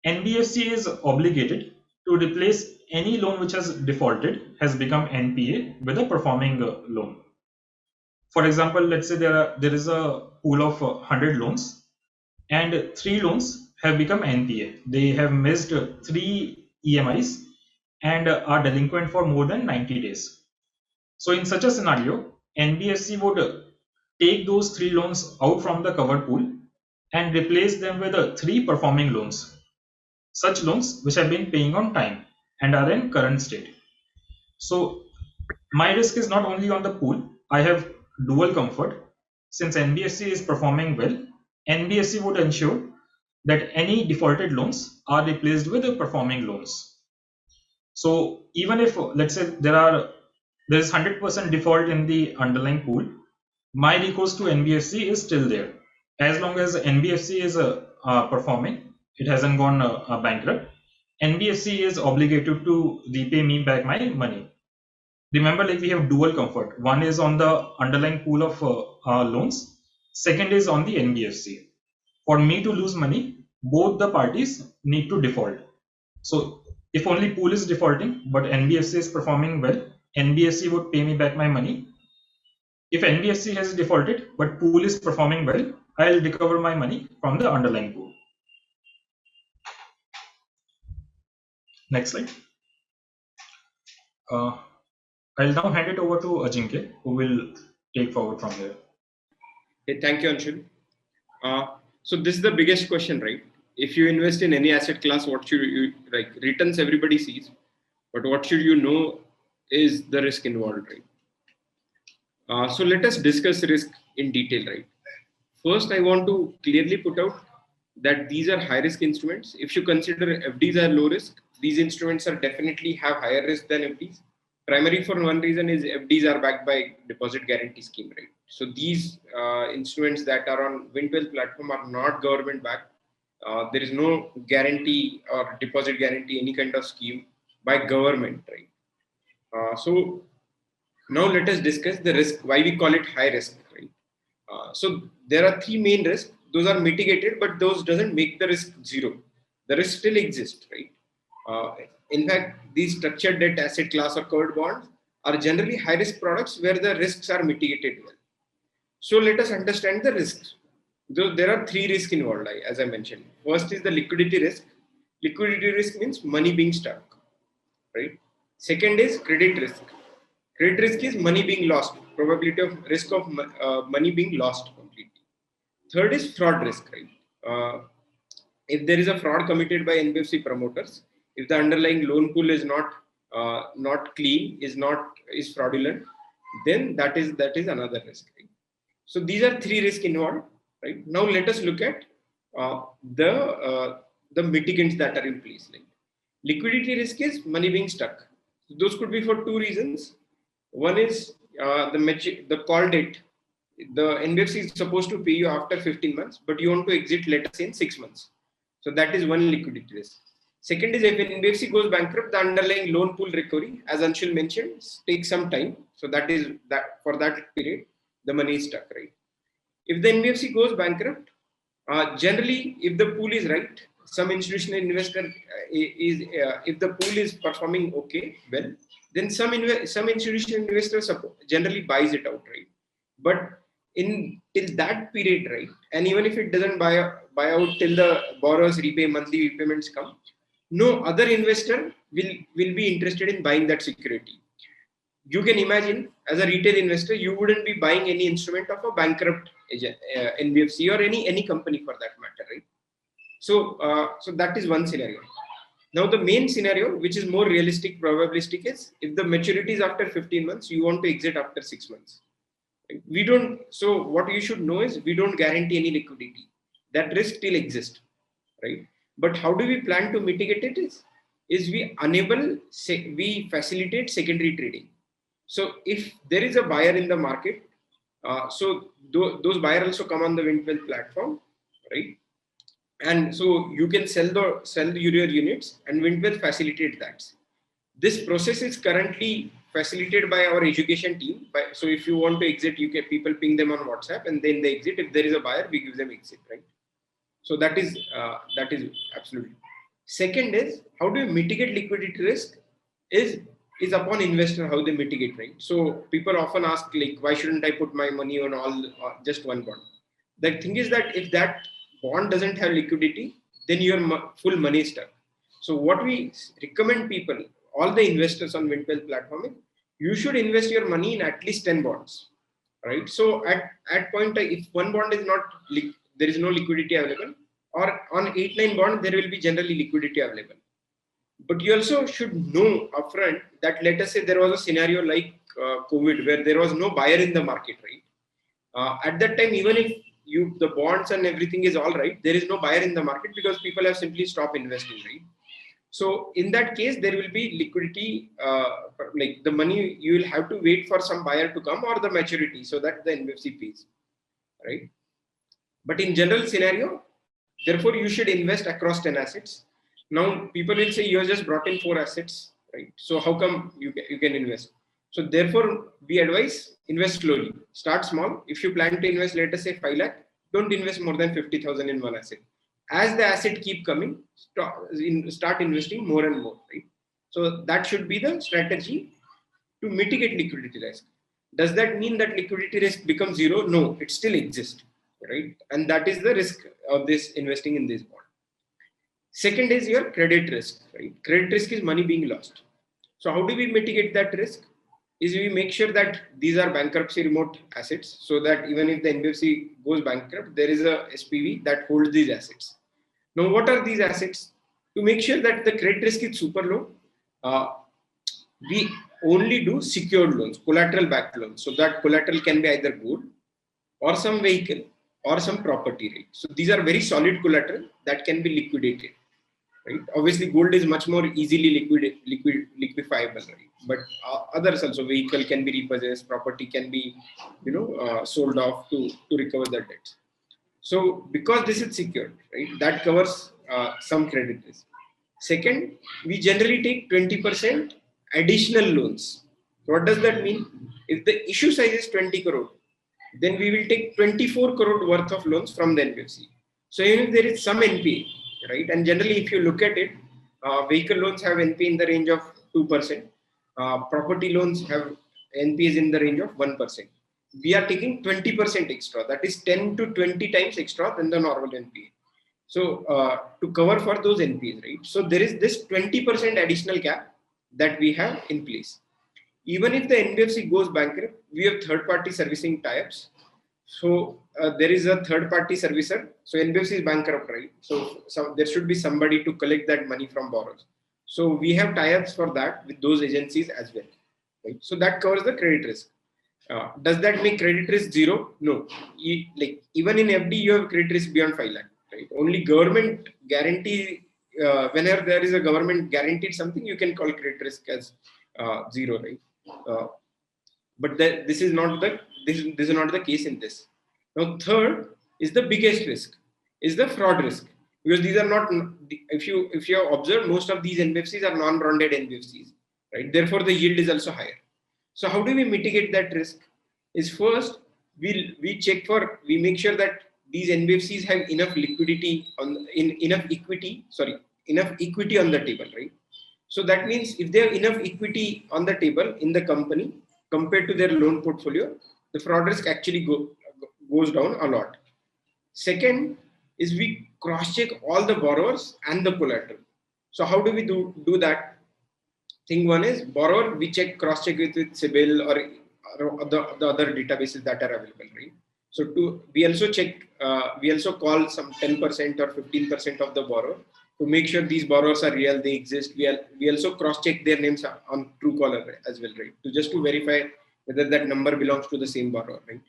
NBFC is obligated to replace any loan which has defaulted, has become NPA, with a performing loan. For example, let's say there is a pool of 100 loans, and 3 loans have become NPA. They have missed 3 EMIs and are delinquent for more than 90 days. So in such a scenario, NBFC would take those 3 loans out from the covered pool and replace them with 3 performing loans. Such loans which have been paying on time and are in current state. So my risk is not only on the pool, I have dual comfort. Since NBFC is performing well, NBFC would ensure that any defaulted loans are replaced with performing loans. So even if, let's say, there is 100% default in the underlying pool, my recourse to NBFC is still there. As long as NBFC is performing, it hasn't gone bankrupt, NBFC is obligated to repay me back my money. Remember, like, we have dual comfort. One is on the underlying pool of loans. Second is on the NBFC. For me to lose money, both the parties need to default. So if only pool is defaulting, but NBFC is performing well, NBFC would pay me back my money. If NBFC has defaulted, but pool is performing well, I'll recover my money from the underlying pool. Next slide. I'll now hand it over to Ajinkya, who will take forward from here. Hey, thank you, Anshul. So this is the biggest question, right? If you invest in any asset class, what should you like? Returns everybody sees, but what should you know is the risk involved, right? So let us discuss risk in detail, right? First, I want to clearly put out that these are high risk instruments. If you consider FDs are low risk, these instruments are definitely have higher risk than FDs. Primary for one reason is FDs are backed by deposit guarantee scheme, right? So these instruments that are on Wind12 platform are not government backed. There is no guarantee or deposit guarantee, any kind of scheme by government, right? So now let us discuss the risk, why we call it high risk, right? So there are 3 main risks. Those are mitigated, but those doesn't make the risk zero. The risk still exists, right? In fact, these structured debt asset class or covered bonds are generally high risk products where the risks are mitigated well. So let us understand the risks. There are 3 risks involved, as I mentioned. First is the liquidity risk. Liquidity risk means money being stuck, right? Second is credit risk. Credit risk is money being lost, probability of risk of money being lost completely. Third is fraud risk, right? If there is a fraud committed by NBFC promoters, if the underlying loan pool is not clean, is fraudulent, then that is another risk, right? So these are 3 risks involved, right? Now let us look at the mitigants that are in place. Like liquidity risk is money being stuck. Those could be for 2 reasons. One is the call date The NBFC is supposed to pay you after 15 months, but you want to exit, let us say, in 6 months. So that is one liquidity risk. Second is if NBFC goes bankrupt, the underlying loan pool recovery, as Anshul mentioned, takes some time. So that is that for that period, the money is stuck, right? If the NBFC goes bankrupt, generally, if the pool is right, some institutional investor if the pool is performing okay, well, then some institutional investors generally buys it outright. But in till that period, right, and even if it doesn't buy out till the borrowers repay monthly repayments come, no other investor will be interested in buying that security. You can imagine as a retail investor, you wouldn't be buying any instrument of a bankrupt NBFC or any company for that matter, right? So that is one scenario. Now the main scenario, which is more realistic, probabilistic, is if the maturity is after 15 months, you want to exit after 6 months. We don't. So what you should know is we don't guarantee any liquidity. That risk still exists, right? But how do we plan to mitigate it? Is we facilitate secondary trading. So if there is a buyer in the market, so those buyers also come on the WintWealth platform, right? And so you can sell your units, and WintWealth facilitate that. This process is currently facilitated by our education team. So if you want to exit, people ping them on WhatsApp, and then they exit. If there is a buyer, we give them exit, right? So that is absolutely. Second is how do you mitigate liquidity risk? Is upon investor how they mitigate, right? So people often ask like, why shouldn't I put my money on just one bond? The thing is that if that bond doesn't have liquidity, then your full money is stuck. So what we recommend people, all the investors on WintWealth platform, you should invest your money in at least 10 bonds, right? So at point, if one bond is not, there is no liquidity available, or on 8-9 bond, there will be generally liquidity available. But you also should know upfront that let us say there was a scenario like COVID where there was no buyer in the market, right? At that time, even if the bonds and everything is all right, there is no buyer in the market because people have simply stopped investing, right? So in that case, there will be liquidity, like the money, you will have to wait for some buyer to come or the maturity so that the NBFC pays, right? But in general scenario, therefore you should invest across 10 assets. Now people will say you have just brought in 4 assets, right? So how come you can invest? So therefore we advise invest slowly, start small. If you plan to invest, let us say 5 lakh, don't invest more than 50,000 in one asset. As the asset keep coming, start investing more and more, right? So that should be the strategy to mitigate liquidity risk. Does that mean that liquidity risk becomes zero? No, it still exists, right? And that is the risk of this investing in this bond. Second is your credit risk, right? Credit risk is money being lost. So how do we mitigate that risk? Is we make sure that these are bankruptcy remote assets, so that even if the NBFC goes bankrupt, there is a SPV that holds these assets. Now, what are these assets? To make sure that the credit risk is super low, we only do secured loans, collateral backed loans. So that collateral can be either gold or some vehicle or some property, right? So these are very solid collateral that can be liquidated, right? Obviously, gold is much more easily liquefiable, right? But others also, vehicle can be repossessed, property can be, sold off to recover the debts. So because this is secured, right, that covers some credit risk. Second, we generally take 20% additional loans. So what does that mean? If the issue size is 20 crore, then we will take 24 crore worth of loans from the NBFC. So even if there is some NPA, right, and generally if you look at it, vehicle loans have NPA in the range of 2%. Property loans have NPAs in the range of 1%. We are taking 20% extra. That is 10 to 20 times extra than the normal NPA. So to cover for those NPAs, right? So there is this 20% additional cap that we have in place. Even if the NBFC goes bankrupt, we have third-party servicing tie-ups. So there is a third-party servicer. So NBFC is bankrupt, right? So there should be somebody to collect that money from borrowers. So we have tie-ups for that with those agencies as well, right? So that covers the credit risk. Does that make credit risk zero? No. Even in FD, you have credit risk beyond 5 lakh, right? Only government guarantee, whenever there is a government guaranteed something, you can call credit risk as zero, right? but this is not the case in this. Now, third is the biggest risk, is the fraud risk, because these are not, if you have observed, most of these NBFCs are non-branded NBFCs, right? Therefore, the yield is also higher. So how do we mitigate that risk? Is first we make sure that these NBFCs have enough liquidity enough equity on the table, right? So that means if they have enough equity on the table in the company compared to their loan portfolio, the fraud risk actually goes down a lot. Second is we cross-check all the borrowers and the collateral. So how do we do that? Thing one is borrower, we cross-check with CIBIL or the other databases that are available, right? So we also call some 10% or 15% of the borrower to make sure these borrowers are real, they exist. We also cross-check their names on Truecaller as well, right? Just to verify whether that number belongs to the same borrower, right?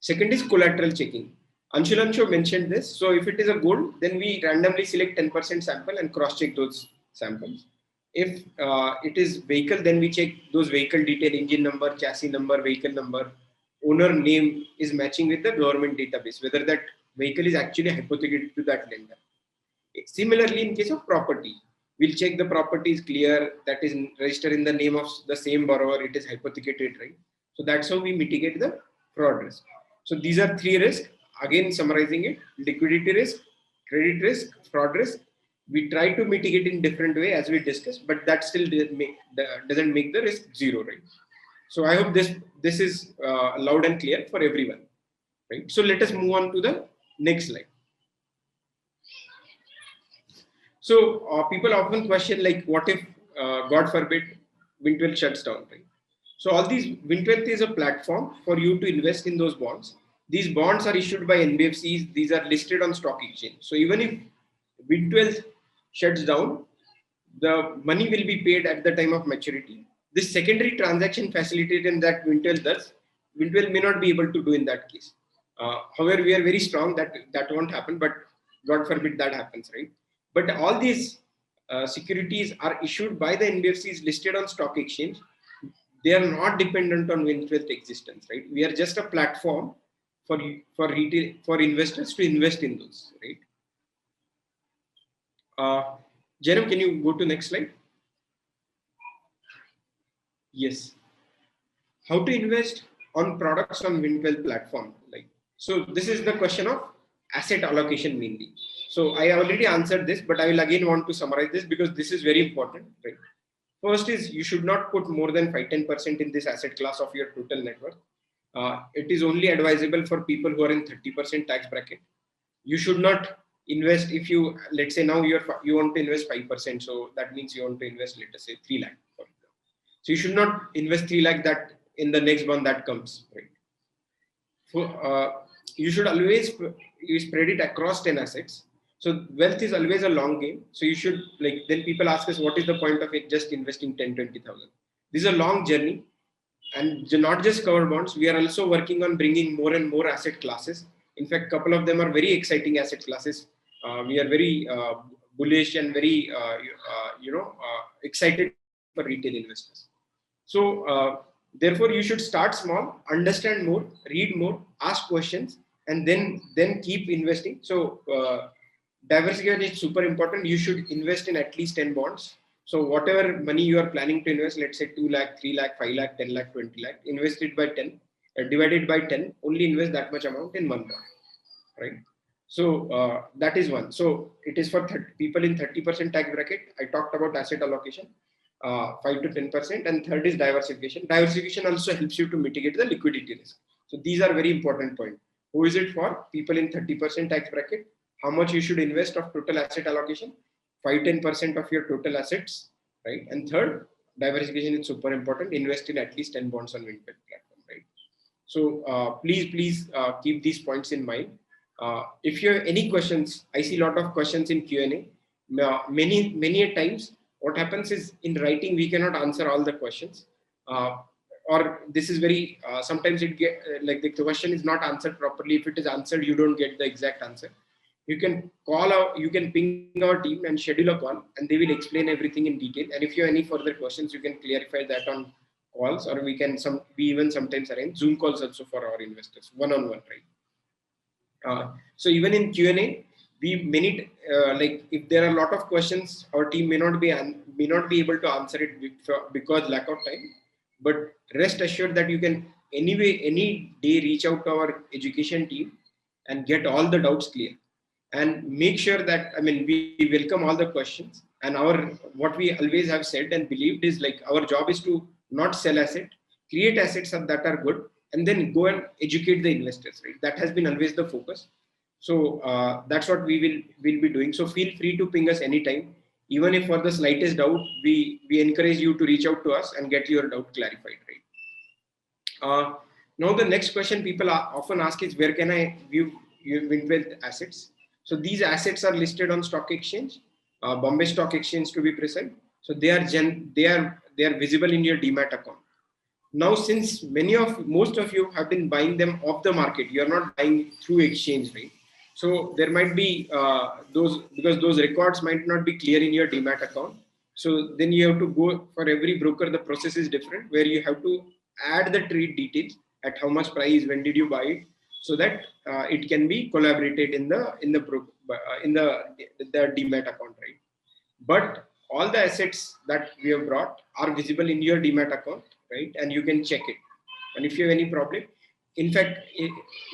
Second is collateral checking. Anshulan mentioned this. So if it is a gold, then we randomly select 10% sample and cross-check those samples. If it is vehicle, then we check those vehicle detail, engine number, chassis number, vehicle number, owner name is matching with the government database, whether that vehicle is actually hypothecated to that lender. Similarly, in case of property, we'll check the property is clear, that is registered in the name of the same borrower, it is hypothecated, right? So that's how we mitigate the fraud risk. So these are three risks. Again, summarizing it: liquidity risk, credit risk, fraud risk. We try to mitigate in different way as we discussed, but that still doesn't make the risk zero, right? So I hope this is loud and clear for everyone, right? So let us move on to the next slide. So people often question, like, what if, God forbid, Wintwealth shuts down, right? So all these, Wintwealth is a platform for you to invest in those bonds. These bonds are issued by NBFCs. These are listed on stock exchange. So even if Wintwealth shuts down, the money will be paid at the time of maturity. This secondary transaction facilitated that Wintwealth does, Wintwealth may not be able to do in that case. However, we are very strong that won't happen, but God forbid that happens, right? But all these securities are issued by the NBFCs listed on stock exchange. They are not dependent on Wintwealth existence, right? We are just a platform for retail, for investors to invest in those, right? Jerome, can you go to next slide? Yes. How to invest on products on Wintwealth platform? Like, so this is the question of asset allocation mainly. So I already answered this, but I will again want to summarize this because this is very important, right? First is you should not put more than 5-10% in this asset class of your total net worth. It is only advisable for people who are in 30% tax bracket. You should not invest if you, let's say now you want to invest 5%. So that means you want to invest, let us say 3 lakh. So you should not invest 3 lakh that in the next one that comes, right? You should always spread it across 10 assets. So wealth is always a long game. So you should, like, then people ask us, what is the point of it just investing 10-20,000? This is a long journey, and not just covered bonds. We are also working on bringing more and more asset classes. In fact, a couple of them are very exciting asset classes. We are very bullish and very, excited for retail investors. So therefore, you should start small, understand more, read more, ask questions, and then keep investing. So diversification is super important. You should invest in at least 10 bonds. So whatever money you are planning to invest, let's say 2 lakh, 3 lakh, 5 lakh, 10 lakh, 20 lakh, invest it by 10, divided by 10, only invest that much amount in one bond, right? So that is one. So it is for people in 30% tax bracket. I talked about asset allocation, 5 to 10%, and third is diversification. Diversification also helps you to mitigate the liquidity risk. So these are very important points. Who is it for? People in 30% tax bracket. How much you should invest of total asset allocation? 5-10% of your total assets, right? And third, diversification is super important. Invest in at least 10 bonds on Wintwealth platform, right? So please keep these points in mind. If you have any questions, I see a lot of questions in Q&A. Many times, what happens is in writing we cannot answer all the questions, or this is very sometimes it get like the question is not answered properly. If it is answered, you don't get the exact answer. You can call out, you can ping our team and schedule a call, and they will explain everything in detail. And if you have any further questions, you can clarify that on calls, or we even sometimes arrange Zoom calls also for our investors, one-on-one, right? So even in Q&A, like if there are a lot of questions, our team may not be able to answer it because lack of time. But rest assured that you can anyway any day reach out to our education team and get all the doubts clear, and make sure that, I mean, we welcome all the questions. And what we always have said and believed is, like, our job is to not sell asset, create assets that are good, and then go and educate the investors, right? That has been always the focus. So that's what we will be doing. So feel free to ping us anytime, even if for the slightest doubt, we encourage you to reach out to us and get your doubt clarified, right? Now the next question people often ask is, where can I view WindWealth assets? So these assets are listed on stock exchange, Bombay Stock Exchange to be precise. So they are visible in your Demat account. Now, since most of you have been buying them off the market, you are not buying through exchange, right? So there might be because those records might not be clear in your Demat account. So then you have to go, for every broker, the process is different, where you have to add the trade details, at how much price, when did you buy it, so that it can be collaborated in the Demat account, right? But all the assets that we have brought are visible in your Demat account, right? And you can check it. And if you have any problem, in fact,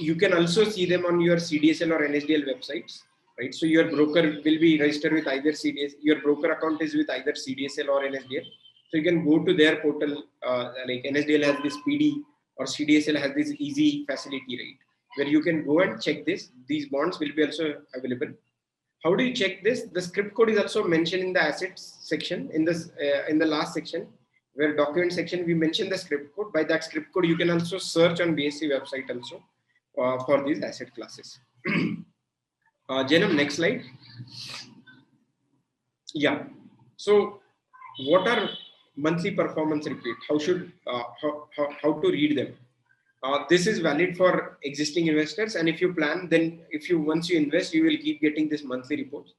you can also see them on your CDSL or NSDL websites, right? So your broker will be registered with either CDSL, your broker account is with either CDSL or NSDL. So you can go to their portal, like NSDL has this PD or CDSL has this easy facility, right? Where you can go and check this. These bonds will be also available. How do you check this? The script code is also mentioned in the assets section, in the last section, where document section, we mentioned the script code. By that script code, you can also search on BSE website also for these asset classes. Janam, next slide. Yeah. So what are monthly performance report? How to read them? This is valid for existing investors, and if you plan, then once you invest, you will keep getting this monthly reports.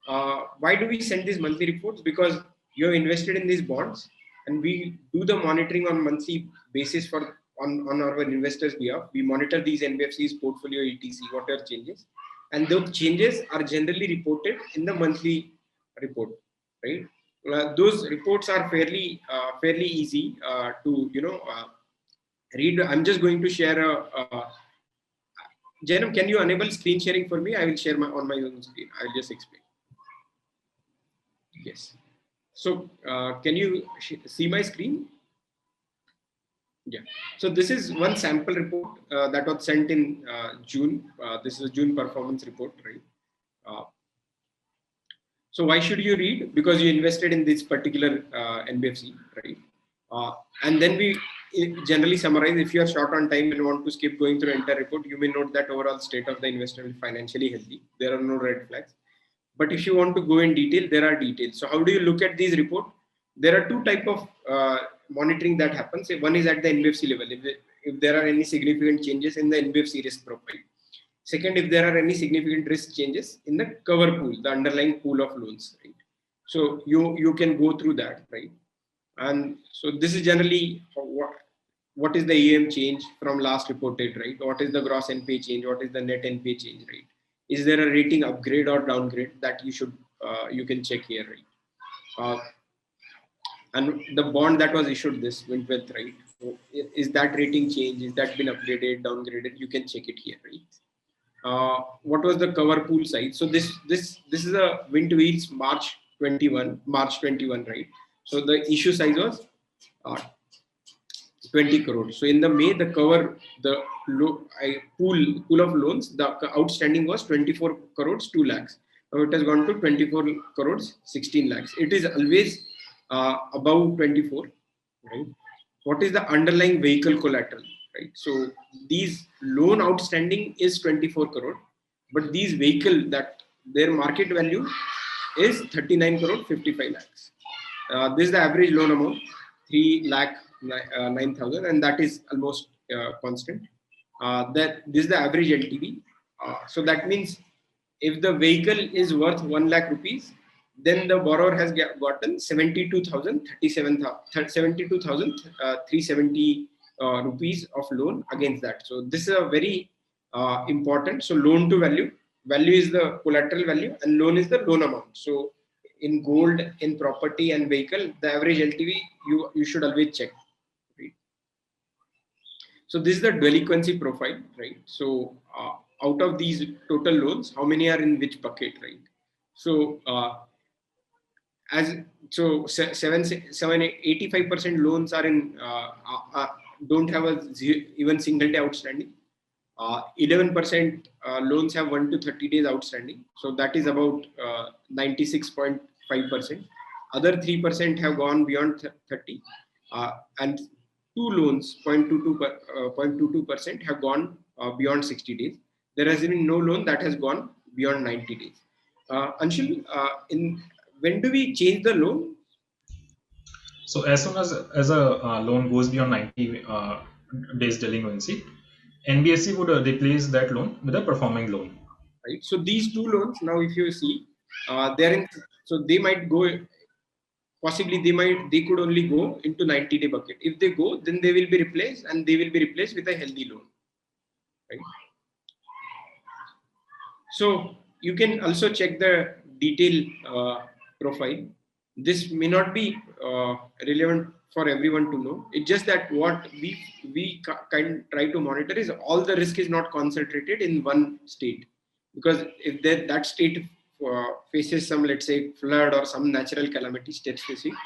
Why do we send these monthly reports? Because you have invested in these bonds, and we do the monitoring on monthly basis on our investors' behalf. We monitor these NBFCs portfolio, etc., whatever changes, and those changes are generally reported in the monthly report, right? Those reports are fairly easy to read. I'm just going to share Janam, can you enable screen sharing for me? I will share on my own screen. I'll just explain. Yes. So can you see my screen? Yeah. So this is one sample report that was sent in June. This is a June performance report, right? So why should you read? Because you invested in this particular NBFC, right? And then we generally summarize. If you are short on time and want to skip going through entire report, you may note that overall state of the investment is financially healthy. There are no red flags. But if you want to go in detail, there are details. So how do you look at these reports? There are two types of monitoring that happens. One is at the NBFC level, if there are any significant changes in the NBFC risk profile. Second, if there are any significant risk changes in the cover pool, the underlying pool of loans, right? So you can go through that, right? And so this is generally what is the EM change from last reported, right? What is the gross NPA change? What is the net NPA change, right? Is there a rating upgrade or downgrade that you can check here, right? And the bond that was issued, this WindWealth, right? So is that rating change? Is that been upgraded, downgraded? You can check it here, right? What was the cover pool size? So this is a WindWheels March 21, right? So the issue size was 20 crores. So in the May, the cover, the pool of loans, the outstanding was 24 crores, 2 lakhs. Now it has gone to 24 crores, 16 lakhs. It is always above 24, right? What is the underlying vehicle collateral, right? So these loan outstanding is 24 crore, but these vehicle, that their market value is 39 crore 55 lakhs. This is the average loan amount, 3 lakh 9,000, and that is almost constant. That this is the average LTV. So that means if the vehicle is worth 1 lakh rupees, then the borrower has gotten 72,370 rupees of loan against that. So this is a very important. So loan to value, value is the collateral value and loan is the loan amount. So in gold, in property and vehicle, the average LTV you should always check. Right? So this is the delinquency profile, right? So out of these total loans, how many are in which bucket, right? So as so 85% loans are in don't have a even single day outstanding. 11% loans have 1 to 30 days outstanding. So that is about 96.5%. Other 3% have gone beyond 30, and two loans 0.22% have gone beyond 60 days. There has been no loan that has gone beyond 90 days. Anshul, when do we change the loan? So as soon as a loan goes beyond 90 days delinquency, NBFC would replace that loan with a performing loan. Right. So these two loans, now if you see, they're in, so they might go, possibly they could only go into 90-day bucket. If they go, then they will be replaced, and they will be replaced with a healthy loan. Right. So you can also check the detail profile. This may not be relevant for everyone to know. It's just that what we kind try to monitor is all the risk is not concentrated in one state, because if that state faces some, let's say, flood or some natural calamity state specific,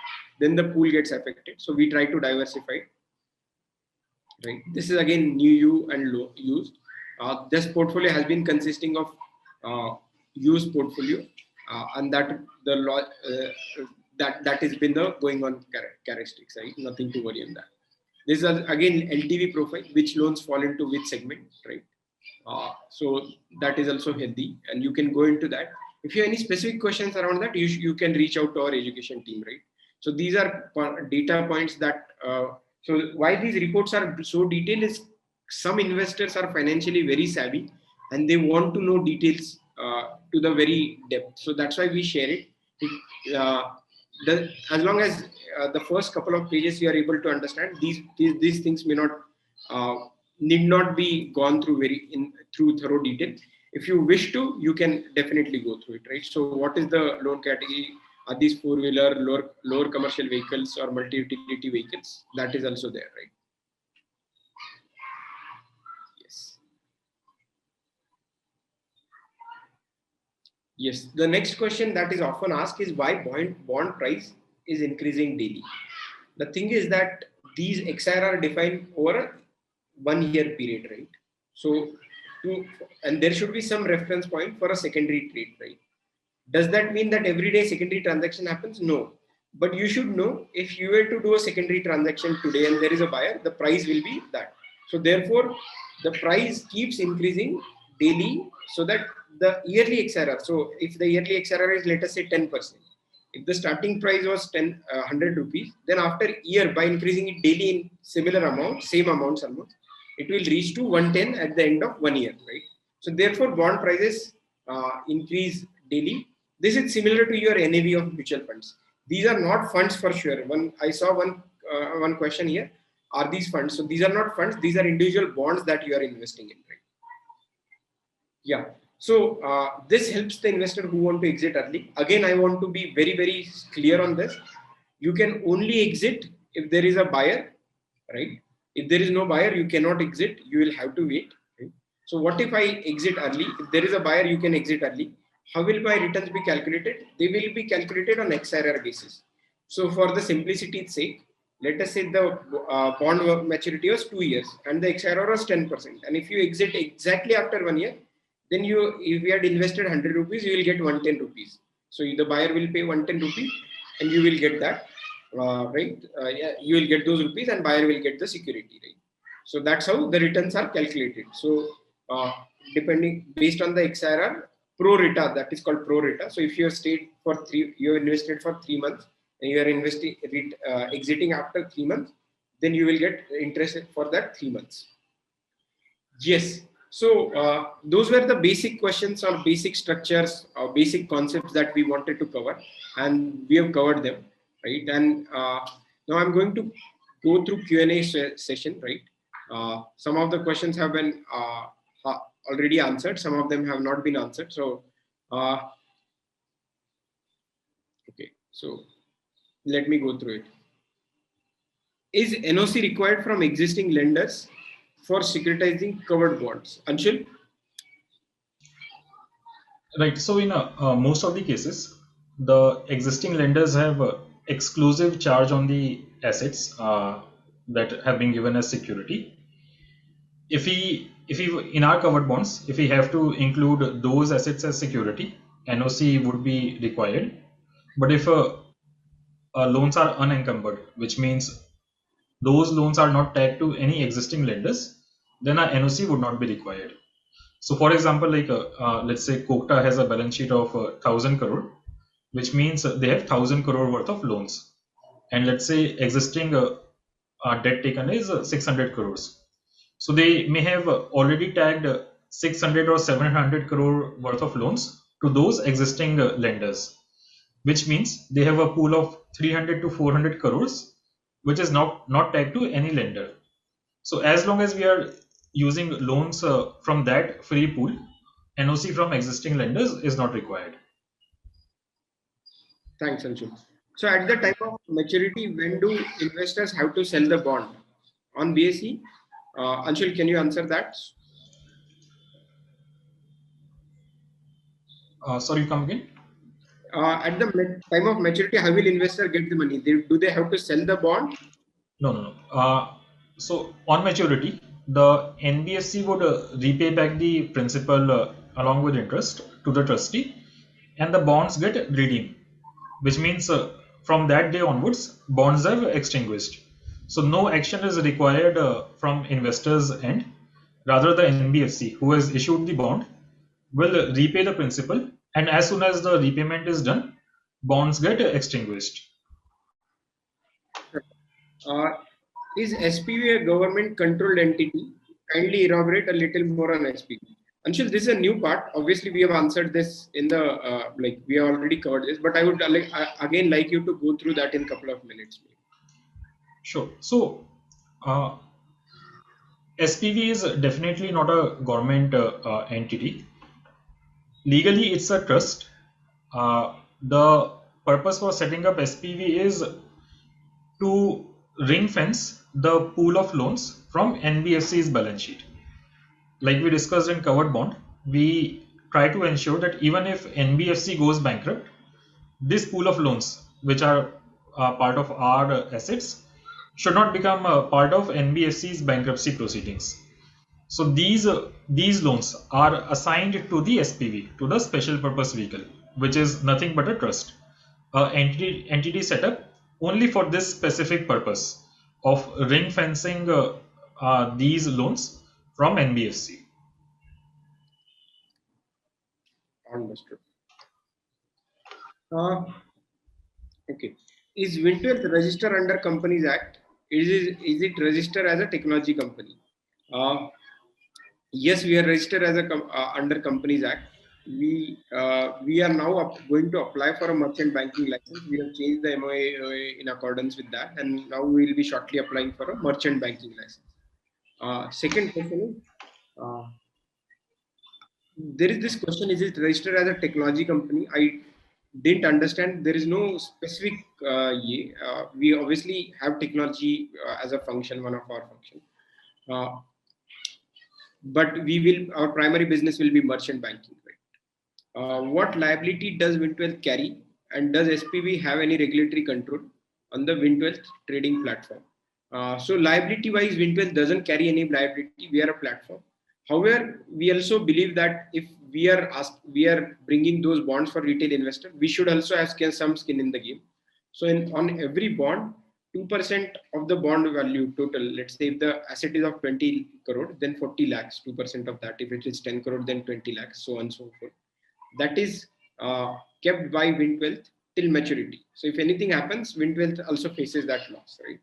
then the pool gets affected. So we try to diversify. Right. This is again new U and low used. This portfolio has been consisting of used portfolio, and that the that has been the going on characteristics, right? Nothing to worry on that. This is again LTV profile, which loans fall into which segment, right? So that is also healthy, and you can go into that. If you have any specific questions around that, you can reach out to our education team, right? So these are data points that. So why these reports are so detailed is some investors are financially very savvy and they want to know details to the very depth. So that's why we share it. As long as the first couple of pages you are able to understand, these things may not need not be gone through through thorough detail. If you wish to, you can definitely go through it, right? So what is the loan category? Are these four-wheeler, lower commercial vehicles or multi-utility vehicles? That is also there, right? Yes. Yes. The next question that is often asked is why bond price is increasing daily. The thing is that these XR are defined over a 1 year period, right? So, and there should be some reference point for a secondary trade, right? Does that mean that every day secondary transaction happens? No. But you should know, if you were to do a secondary transaction today and there is a buyer, the price will be that. So therefore, the price keeps increasing daily so that the yearly XRR. So if the yearly XRR is, let us say, 10%, if the starting price was 100 rupees, then after a year, by increasing it daily in similar amount, same amounts almost, it will reach to 110 at the end of 1 year, right? So therefore, bond prices increase daily. This is similar to your NAV of mutual funds. These are not funds for sure. I saw one question here. Are these funds? So these are not funds. These are individual bonds that you are investing in, right? Yeah. So this helps the investor who want to exit early. Again, I want to be very, very clear on this. You can only exit if there is a buyer, right? If there is no buyer, you cannot exit. You will have to wait. Right? So what if I exit early? If there is a buyer, you can exit early. How will my returns be calculated? They will be calculated on XRR basis. So for the simplicity's sake, let us say the bond maturity was 2 years and the XRR was 10%. And if you exit exactly after 1 year, then if you had invested 100 rupees, you will get 110 rupees. So the buyer will pay 110 rupees and you will get that, right? Yeah, you will get those rupees and buyer will get the security, right? So that's how the returns are calculated. So depending based on the XRR, pro rata, that is called pro rata. So if you have stayed for you have invested for 3 months and you are exiting after 3 months, then you will get interest for that 3 months. Yes. Those were the basic questions or basic structures or basic concepts that we wanted to cover, and we have covered them, right? And now I'm going to go through Q&A session, right? Some of the questions have been already answered. Some of them have not been answered. So, okay. So let me go through it. Is NOC required from existing lenders for securitizing covered bonds? Anshul? Right. So in most of the cases, the existing lenders have exclusive charge on the assets that have been given as security. If we in our covered bonds, if we have to include those assets as security, NOC would be required. But if loans are unencumbered, which means those loans are not tagged to any existing lenders, then a NOC would not be required. So for example, like let's say Kokta has a balance sheet of 1,000 crore, which means they have 1,000 crore worth of loans. And let's say existing debt taken is 600 crores. So they may have already tagged 600 or 700 crore worth of loans to those existing lenders, which means they have a pool of 300 to 400 crores, which is not tagged to any lender. So as long as we are using loans from that free pool, NOC from existing lenders is not required. Thanks, Anshul. So at the time of maturity, when do investors have to sell the bond? On BSE? Anshul, can you answer that? Sorry, come again? At the time of maturity, how will investor get the money? Do they have to sell the bond? No. So on maturity, the NBFC would repay back the principal along with interest to the trustee, and the bonds get redeemed, which means from that day onwards, bonds are extinguished. So no action is required from investors' end. Rather, the NBFC, who has issued the bond, will repay the principal, and as soon as the repayment is done, bonds get extinguished. Is SPV a government-controlled entity? Kindly elaborate a little more on SPV. Anshul, this is a new part. Obviously, we have answered this in the we have already covered this, but I would again like you to go through that in a couple of minutes. Sure. So SPV is definitely not a government entity. Legally, it's a trust. The purpose for setting up SPV is to ring fence the pool of loans from NBFC's balance sheet. Like we discussed in covered bond, we try to ensure that even if NBFC goes bankrupt, this pool of loans, which are part of our assets, should not become part of NBFC's bankruptcy proceedings. So these loans are assigned to the SPV, to the special purpose vehicle, which is nothing but a trust, entity set up only for this specific purpose of ring fencing these loans from NBFC. Understood. Okay. Is Wintwealth registered under Companies Act? Is it registered as a technology company? Yes, we are registered as a under Companies Act. We are now going to apply for a merchant banking license. We have changed the MOA in accordance with that, and now we will be shortly applying for a merchant banking license. Second question is, there is this question: is it registered as a technology company? I didn't understand. There is no specific. We obviously have technology as a function, one of our function. But our primary business will be merchant banking, right? What liability does Wintwealth carry, and does SPV have any regulatory control on the Wintwealth trading platform? So liability wise, Wintwealth doesn't carry any liability. We are a platform. However, we also believe that if we are bringing those bonds for retail investor, we should also have some skin in the game. So on every bond, 2% of the bond value total, let's say if the asset is of 20 crore, then 40 lakhs, 2% of that. If it is 10 crore, then 20 lakhs, so on and so forth. That is kept by Wintwealth till maturity. So if anything happens, Wintwealth also faces that loss, right?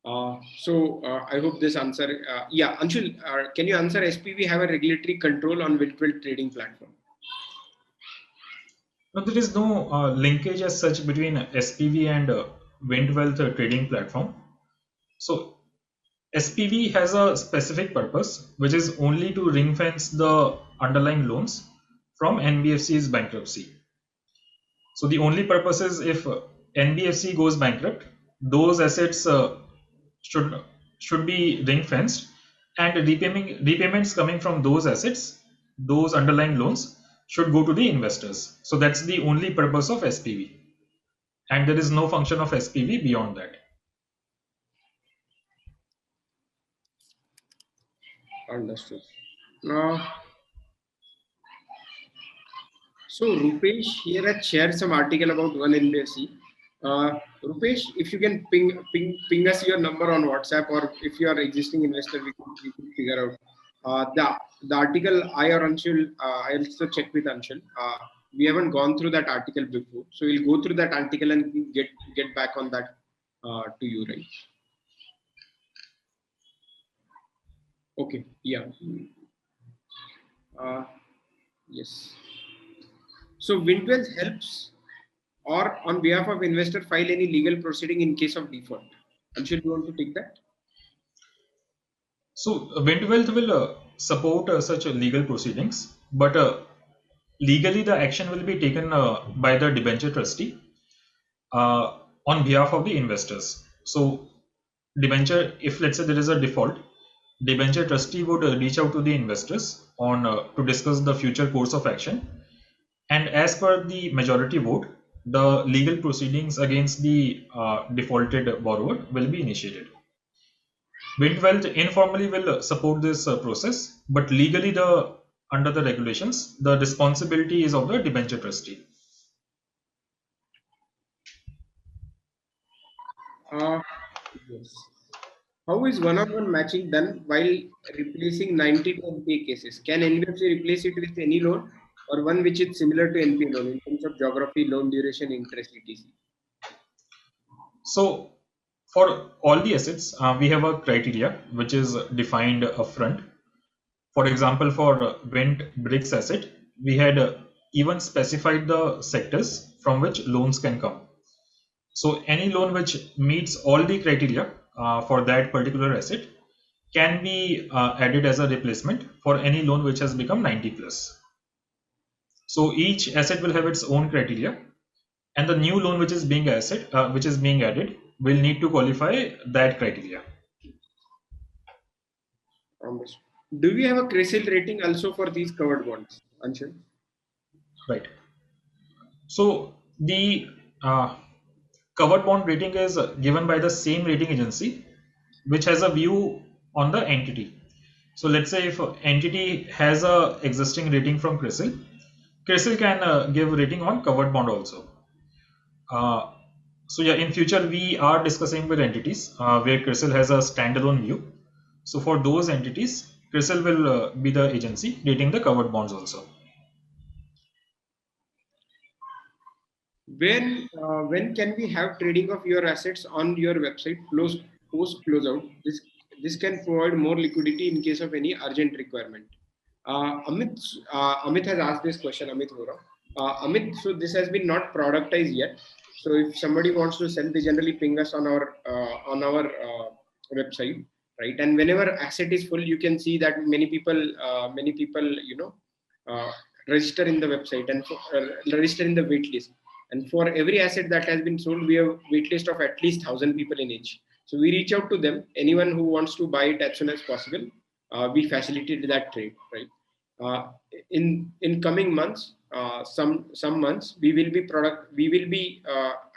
I hope this answer. Yeah, Anshul, can you answer? SPV have a regulatory control on virtual trading platform? No, there is no linkage as such between SPV and Wind Wealth trading platform. So SPV has a specific purpose, which is only to ring fence the underlying loans from NBFC's bankruptcy. So the only purpose is if NBFC goes bankrupt, those assets should should be ring fenced, and repayments coming from those assets, those underlying loans, should go to the investors. So that's the only purpose of SPV, and there is no function of SPV beyond that. Understood. Now, so Rupesh here has shared some article about one NBFC. Rupesh, if you can ping us your number on WhatsApp, or if you are existing investor, we can figure out. The article I or Anshul, I also check with Anshul. We haven't gone through that article before, so we'll go through that article and get back on that to you, right? Okay, yeah. Uh, yes. So Windwell helps or on behalf of investor file any legal proceeding in case of default. Anshul, you want to take that? So Wind Wealth will support such legal proceedings, but legally the action will be taken by the debenture trustee on behalf of the investors. So debenture, if let's say there is a default, debenture trustee would reach out to the investors on to discuss the future course of action, and as per the majority vote, the legal proceedings against the defaulted borrower will be initiated. Windwealth informally will support this process, but legally, the under the regulations, the responsibility is of the debenture trustee. Yes. How is one-on-one matching done while replacing 90 to NPA cases? Can NBFC replace it with any loan or one which is similar to NPA loan in terms of geography, loan duration, interest, etc.? So, for all the assets, we have a criteria which is defined upfront. For example, for Wind Bricks asset, we had even specified the sectors from which loans can come. So, any loan which meets all the criteria for that particular asset can be added as a replacement for any loan which has become 90 plus. So each asset will have its own criteria, and the new loan which is being added will need to qualify that criteria. Do we have a CRISIL rating also for these covered bonds, Anshul? Right. So the covered bond rating is given by the same rating agency, which has a view on the entity. So let's say if entity has a existing rating from CRISIL, CRISIL can give rating on covered bond also. So yeah, in future we are discussing with entities where CRISIL has a standalone view. So for those entities, CRISIL will be the agency rating the covered bonds also. When can we have trading of your assets on your website post closeout? This can provide more liquidity in case of any urgent requirement. Amit has asked this question. Amit Vora. Amit, so this has been not productized yet. So if somebody wants to sell, they generally ping us on our website, right? And whenever asset is full, you can see that many people uh, register in the website and register in the wait list. And for every asset that has been sold, we have wait list of at least 1,000 people in each. So we reach out to them. Anyone who wants to buy it as soon as possible, we facilitate that trade, right? In coming months, some months we will be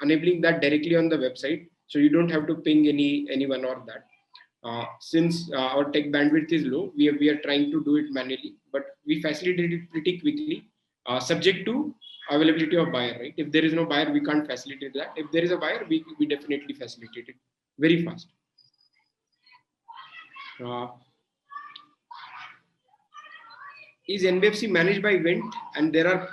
enabling that directly on the website, so you don't have to ping anyone or that. Since our tech bandwidth is low, we are trying to do it manually, but we facilitate it pretty quickly, subject to availability of buyer, right? If there is no buyer, we can't facilitate that. If there is a buyer, we definitely facilitate it very fast. Uh, is NBFC managed by Wind, and there are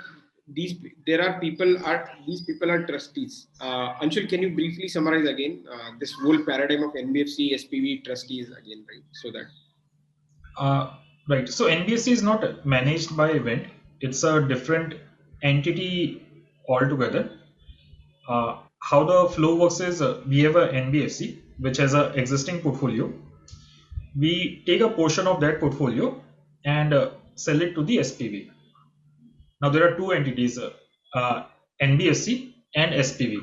there are these people are trustees. Anshul, can you briefly summarize again this whole paradigm of NBFC, SPV, trustees again, right? So that Right. So NBFC is not managed by Event. It's a different entity altogether. How the flow works is we have a NBFC which has a existing portfolio. We take a portion of that portfolio and sell it to the SPV. Now there are two entities, NBFC and SPV.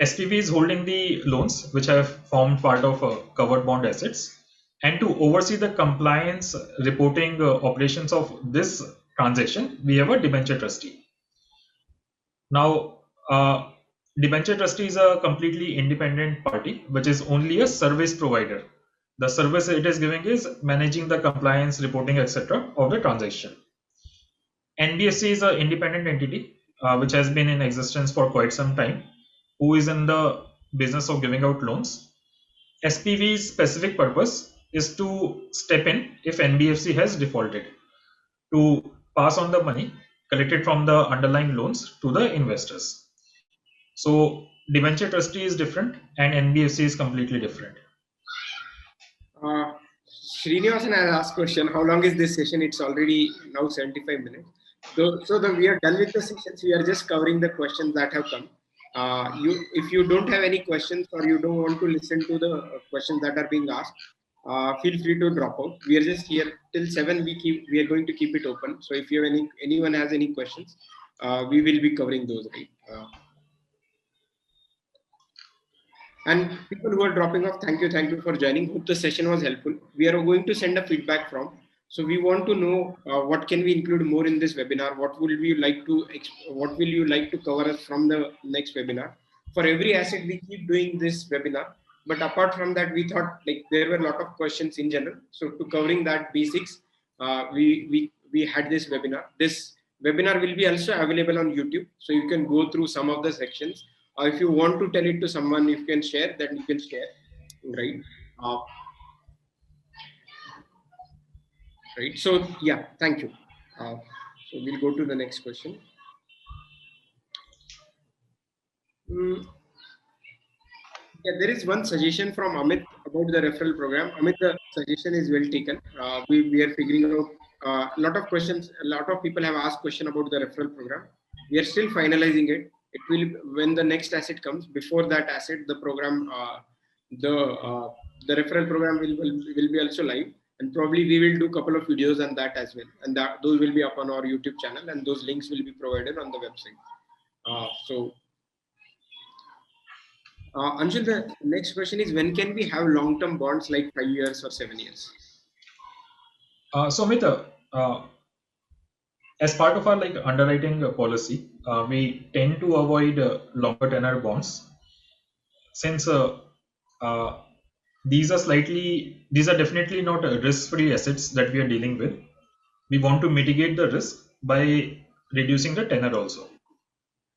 SPV is holding the loans which have formed part of covered bond assets, and to oversee the compliance reporting operations of this transaction, we have a debenture trustee. Now, debenture trustee is a completely independent party, which is only a service provider. The service it is giving is managing the compliance, reporting, etc. of the transaction. NBFC is an independent entity which has been in existence for quite some time, who is in the business of giving out loans. SPV's specific purpose is to step in if NBFC has defaulted, to pass on the money collected from the underlying loans to the investors. So debenture trustee is different and NBFC is completely different. Srinivasan has asked question, how long is this session? It's already now 75 minutes. So we are done with the sessions. We are just covering the questions that have come. If you don't have any questions or you don't want to listen to the questions that are being asked, feel free to drop out. We are just here till 7. We are going to keep it open. So if you have anyone has any questions, we will be covering those, right? And people who are dropping off, thank you for joining. Hope the session was helpful. We are going to send a feedback from. So we want to know what can we include more in this webinar. What will you like to cover us from the next webinar? For every asset, we keep doing this webinar. But apart from that, we thought like there were a lot of questions in general. So to covering that basics, we had this webinar. This webinar will be also available on YouTube. So you can go through some of the sections. If you want to tell it to someone, if you can share, then you can share, right? Right. So yeah, thank you. So we'll go to the next question. Yeah, there is one suggestion from Amit about the referral program. Amit, the suggestion is well taken. We are figuring out a lot of questions. A lot of people have asked question about the referral program. We are still finalizing it. It will, when the next asset comes, before that asset, the program, the referral program will be also live, and probably we will do a couple of videos on that as well, and those will be up on our YouTube channel, and those links will be provided on the website. Anshul, the next question is, when can we have long-term bonds like 5 years or 7 years? So Amit, as part of our underwriting policy, we tend to avoid longer tenor bonds, since these are definitely not risk-free assets that we are dealing with. We want to mitigate the risk by reducing the tenor also.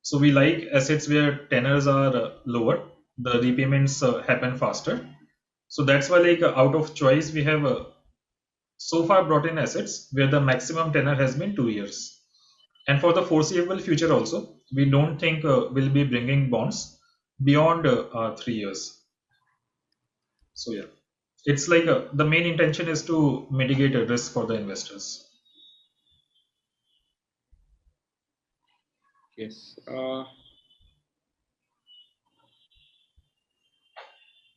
So we like assets where tenors are lower, the repayments happen faster. So that's why out of choice we have so far brought in assets where the maximum tenor has been 2 years. And for the foreseeable future also, we don't think we'll be bringing bonds beyond 3 years. So yeah, it's the main intention is to mitigate a risk for the investors. Yes.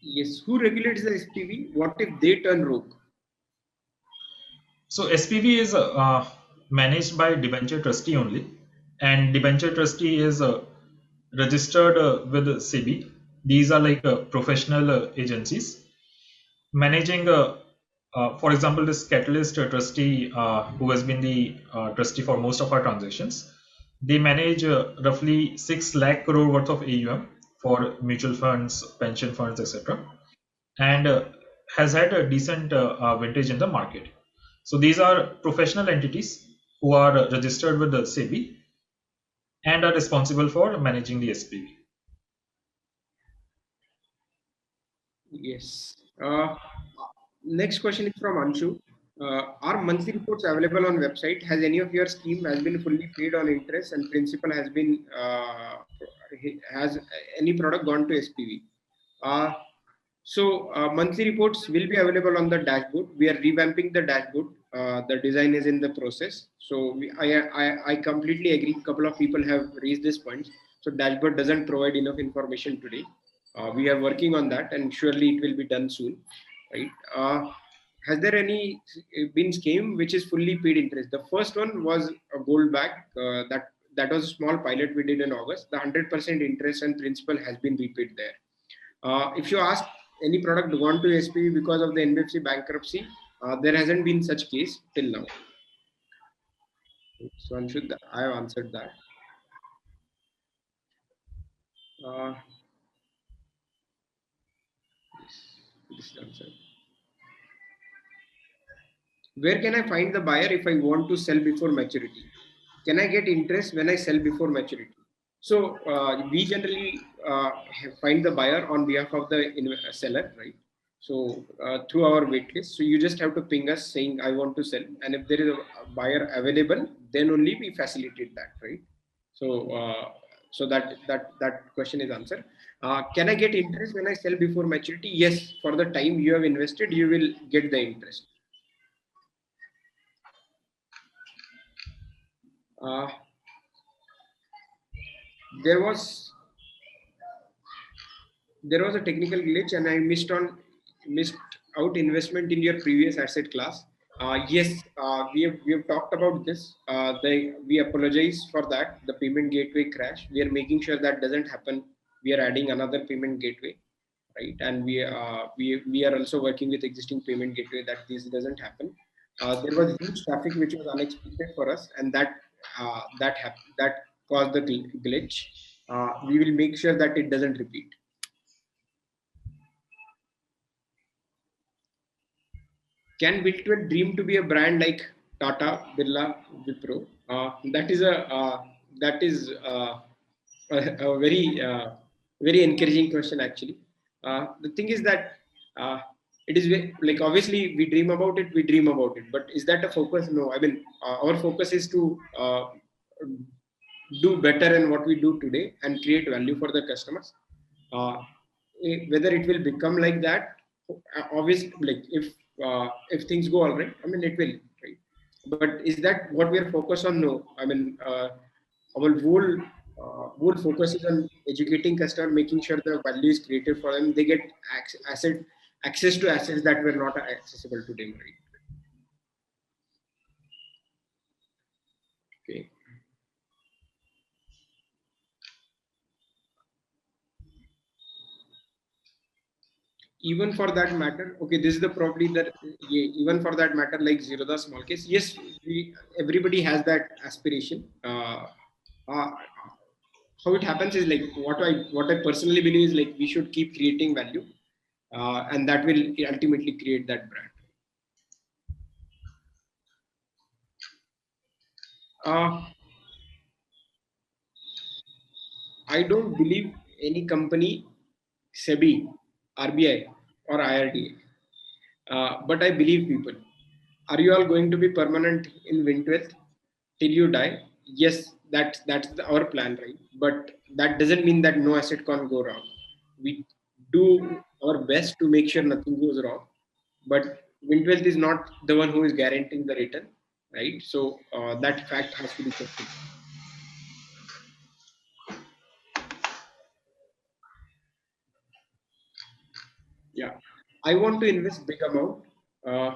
Yes. Who regulates the SPV? What if they turn rogue? So SPV is managed by debenture trustee only, and debenture trustee is registered with SEBI. These are professional agencies managing. For example, this Catalyst trustee, who has been the trustee for most of our transactions, they manage roughly 6 lakh crore worth of AUM for mutual funds, pension funds, etc., and has had a decent vintage in the market. So these are professional entities who are registered with the SEBI and are responsible for managing the SPV. Yes. Next question is from Anshu. Are monthly reports available on website? Has any of your scheme has been fully paid on interest and principal has been has any product gone to SPV? Uh, monthly reports will be available on the dashboard. We are revamping the dashboard. The design is in the process. So I completely agree. A couple of people have raised this point. So dashboard doesn't provide enough information today. We are working on that, and surely it will be done soon, right? Has there any been scheme which is fully paid interest? The first one was a gold back. That was a small pilot we did in August. The 100% interest and principal has been repaid there. If you ask any product gone to SPV because of the NBFC bankruptcy, there hasn't been such case till now. So Anshud, I have answered that. This answer. Where can I find the buyer if I want to sell before maturity? Can I get interest when I sell before maturity? So we generally find the buyer on behalf of the seller, right? So through our waitlist. So you just have to ping us saying I want to sell, and if there is a buyer available, then only we facilitate that, right? So so that question is answered. Can I get interest when I sell before maturity? Yes, for the time you have invested, you will get the interest. Uh, there was a technical glitch and I missed out investment in your previous asset class. Yes, we have talked about this. We apologize for that. The payment gateway crash. We are making sure that doesn't happen. We are adding another payment gateway, right? And we are also working with existing payment gateway that this doesn't happen. There was huge traffic which was unexpected for us, and that caused the glitch. We will make sure that it doesn't repeat. Can Build12 dream to be a brand like Tata, Birla, Wipro? That is a very encouraging question actually. The thing is that it is like obviously we dream about it, but is that a focus? No, I mean our focus is to do better in what we do today and create value for the customers. Whether it will become like that, obviously, like if things go all right, I mean it will, right? But is that what we are focused on? No, I mean our whole focus is on educating customer, making sure the value is created for them. They get access to assets that were not accessible to them, right? Okay. Even for that matter, okay, this is the probably that even for that matter, like Zerodha small case, yes, everybody has that aspiration. How it happens is like what I personally believe is like we should keep creating value, and that will ultimately create that brand. I don't believe any company, SEBI, RBI, or IRDA, but I believe people. Are you all going to be permanent in Wintwealth till you die? Yes, that's our plan, right? But that doesn't mean that no asset can go wrong. We do our best to make sure nothing goes wrong, but Wintwealth is not the one who is guaranteeing the return, right? So that fact has to be kept in. Yeah, I want to invest big amount. Uh,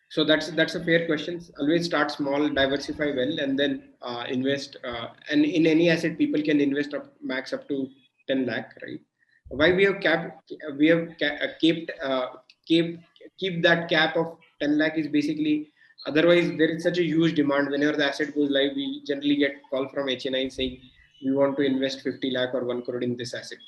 so that's a fair question. Always start small, diversify well, and then invest. And in any asset, people can invest up max up to 10 lakh, right? Why we have kept keep that cap of 10 lakh is basically, otherwise there is such a huge demand. Whenever the asset goes live, we generally get call from HNI saying we want to invest 50 lakh or 1 crore in this asset.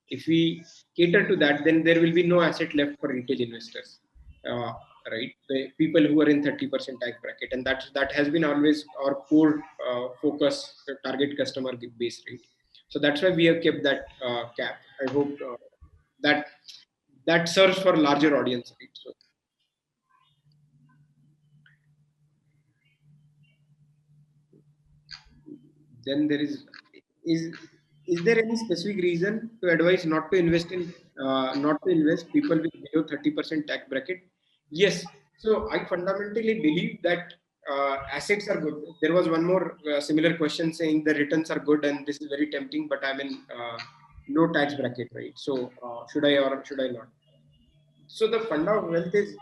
If we cater to that, then there will be no asset left for retail investors, uh, right? The people who are in 30% tax bracket, and that has been always our core focus, target customer base, right? So that's why we have kept that cap. I hope that that serves for larger audience, right? So Then there is is there any specific reason to advise not to invest in not to invest people with below 30% tax bracket? Yes. So I fundamentally believe that assets are good. There was one more similar question saying the returns are good and this is very tempting, but I'm in low tax bracket, right? So should I or should I not? So the fund of wealth is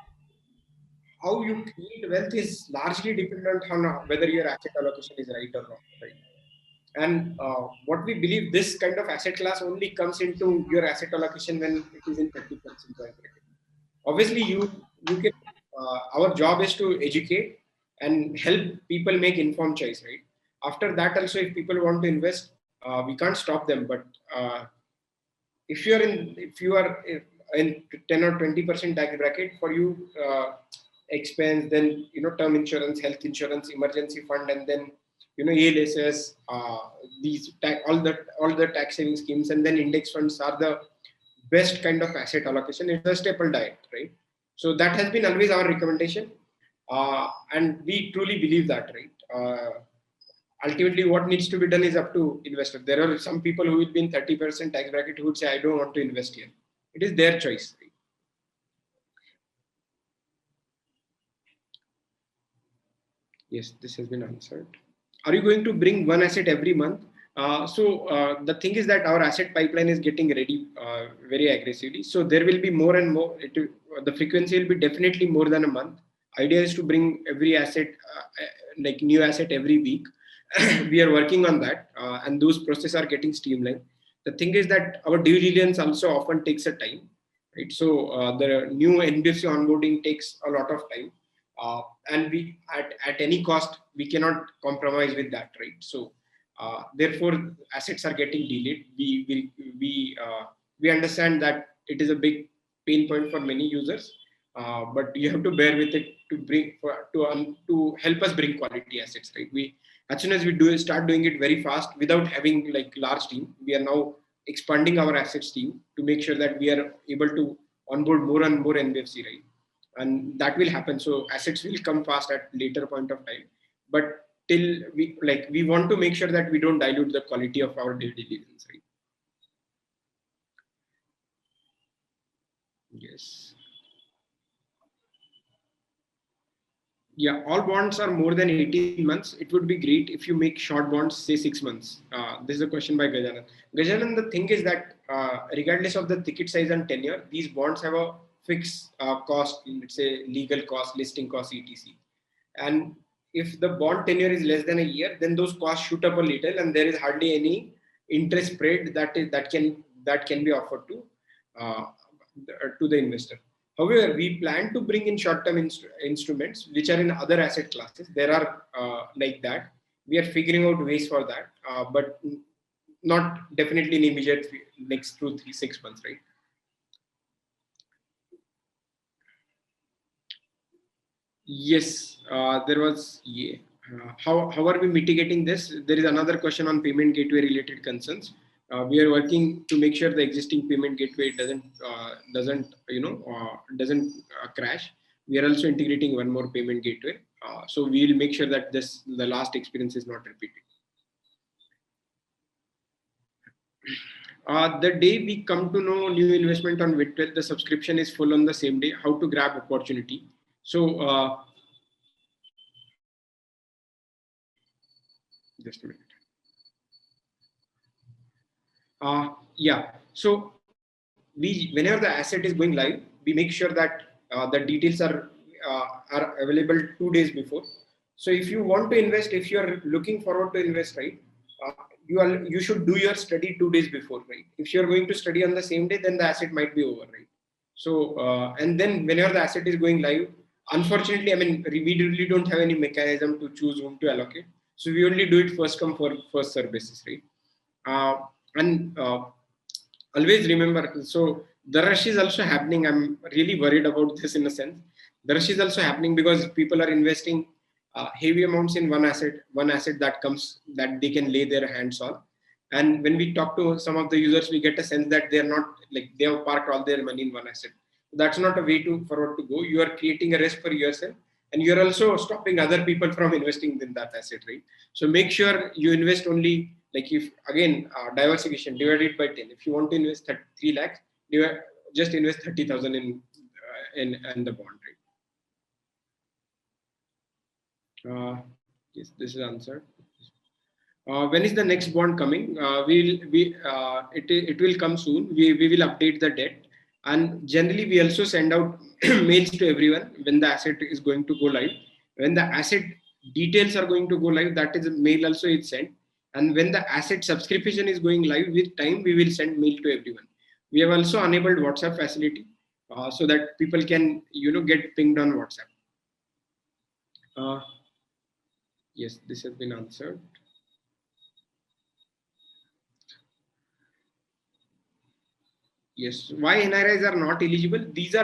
how you create wealth is largely dependent on whether your asset allocation is right or wrong, right? And what we believe, this kind of asset class only comes into your asset allocation when it is in 30% bracket. Obviously, you can. Our job is to educate and help people make informed choice, right? After that, also, if people want to invest, we can't stop them. But if you are in 10 or 20% tax bracket for you, expense, then term insurance, health insurance, emergency fund, and then ALSS, all the tax saving schemes, and then index funds are the best kind of asset allocation. It's a staple diet, right? So that has been always our recommendation, and we truly believe that, right? Ultimately, what needs to be done is up to investor. There are some people who will be in 30% tax bracket who would say, I don't want to invest here. It is their choice, right? Yes, this has been answered. Are you going to bring one asset every month? The thing is that our asset pipeline is getting ready very aggressively. So there will be more and more. The frequency will be definitely more than a month. Idea is to bring every asset, like new asset every week. We are working on that, and those processes are getting streamlined. The thing is that our due diligence also often takes a time, right? So the new NBFC onboarding takes a lot of time. And we at any cost we cannot compromise with that, right? So therefore assets are getting delayed. We understand that it is a big pain point for many users, but you have to bear with it to bring to help us bring quality assets, right? We as soon as we start doing it very fast without having like large team, we are now expanding our assets team to make sure that we are able to onboard more and more NBFC, right? And that will happen. So assets will come fast at later point of time, but till we want to make sure that we don't dilute the quality of our due diligence, right? Yes. Yeah, all bonds are more than 18 months. It would be great if you make short bonds, say 6 months. This is a question by Gajanan. Gajanan, the thing is that regardless of the ticket size and tenure, these bonds have a fixed cost, let's say legal cost, listing cost, etc. And if the bond tenure is less than a year, then those costs shoot up a little, and there is hardly any interest spread that can be offered to the investor. However, we plan to bring in short-term instruments which are in other asset classes. There are like that. We are figuring out ways for that, but not definitely in immediate next 2, 3, 6 months, right? Yes, there was. Yeah. How are we mitigating this? There is another question on payment gateway related concerns. We are working to make sure the existing payment gateway doesn't crash. We are also integrating one more payment gateway, so we will make sure that the last experience is not repeated. The day we come to know new investment on Vitwell, the subscription is full on the same day. How to grab opportunity? So just a minute. Yeah. So whenever the asset is going live, we make sure that the details are available 2 days before. So if you want to invest, if you are looking forward to invest, right, you should do your study 2 days before, right? If you are going to study on the same day, then the asset might be over, right? So and then whenever the asset is going live, unfortunately, I mean, we really don't have any mechanism to choose whom to allocate. So we only do it first come first serve basis, right? And always remember, so the rush is also happening. I'm really worried about this in a sense. The rush is also happening because people are investing heavy amounts in one asset that they can lay their hands on. And when we talk to some of the users, we get a sense that they're not like they have parked all their money in one asset. That's not a way to forward to go. You are creating a risk for yourself, and you're also stopping other people from investing in that asset, right? So make sure you invest only, like if again diversification, divide it by 10. If you want to invest 3 lakhs, just invest 30,000 in the bond, right? Yes, this is answered. When is the next bond coming? It will come soon. We will update the debt, and generally we also send out mails to everyone when the asset is going to go live. When the asset details are going to go live, that is a mail also is sent. And when the asset subscription is going live, with time we will send mail to everyone. We have also enabled WhatsApp facility so that people can get pinged on WhatsApp. Yes, this has been answered. Yes, why NRIs are not eligible? These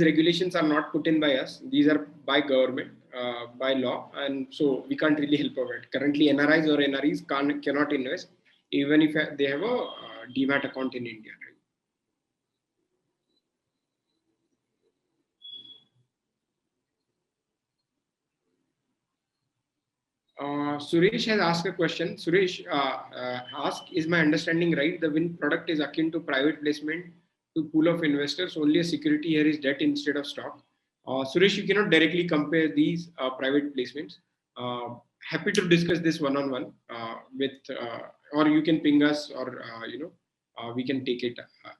regulations are not put in by us. These are by government, by law, and so we can't really help about it. Currently, NRIs or NREs cannot invest, even if they have a demat account in India. Suresh has asked a question. Suresh asked, is my understanding right? The WIN product is akin to private placement to pool of investors. Only a security here is debt instead of stock. Suresh, you cannot directly compare these private placements. Happy to discuss this one-on-one with, or you can ping us, or we can take it ahead.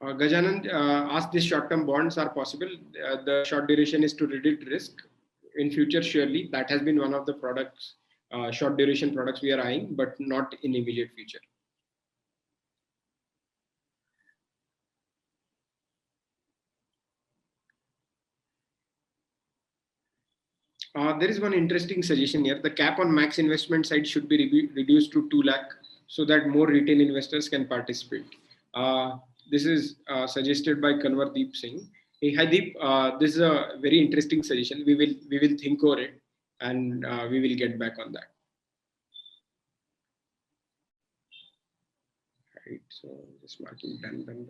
Gajanan asked, these short-term bonds are possible. The short duration is to reduce risk. In future, surely that has been one of the products, short duration products we are eyeing, but not in immediate future. There is one interesting suggestion here. The cap on max investment side should be reduced to 2 lakh so that more retail investors can participate. This is suggested by Kanwardeep Singh. Hey, hi Deep, this is a very interesting suggestion. We will think over it, and we will get back on that. Right. So just marking done.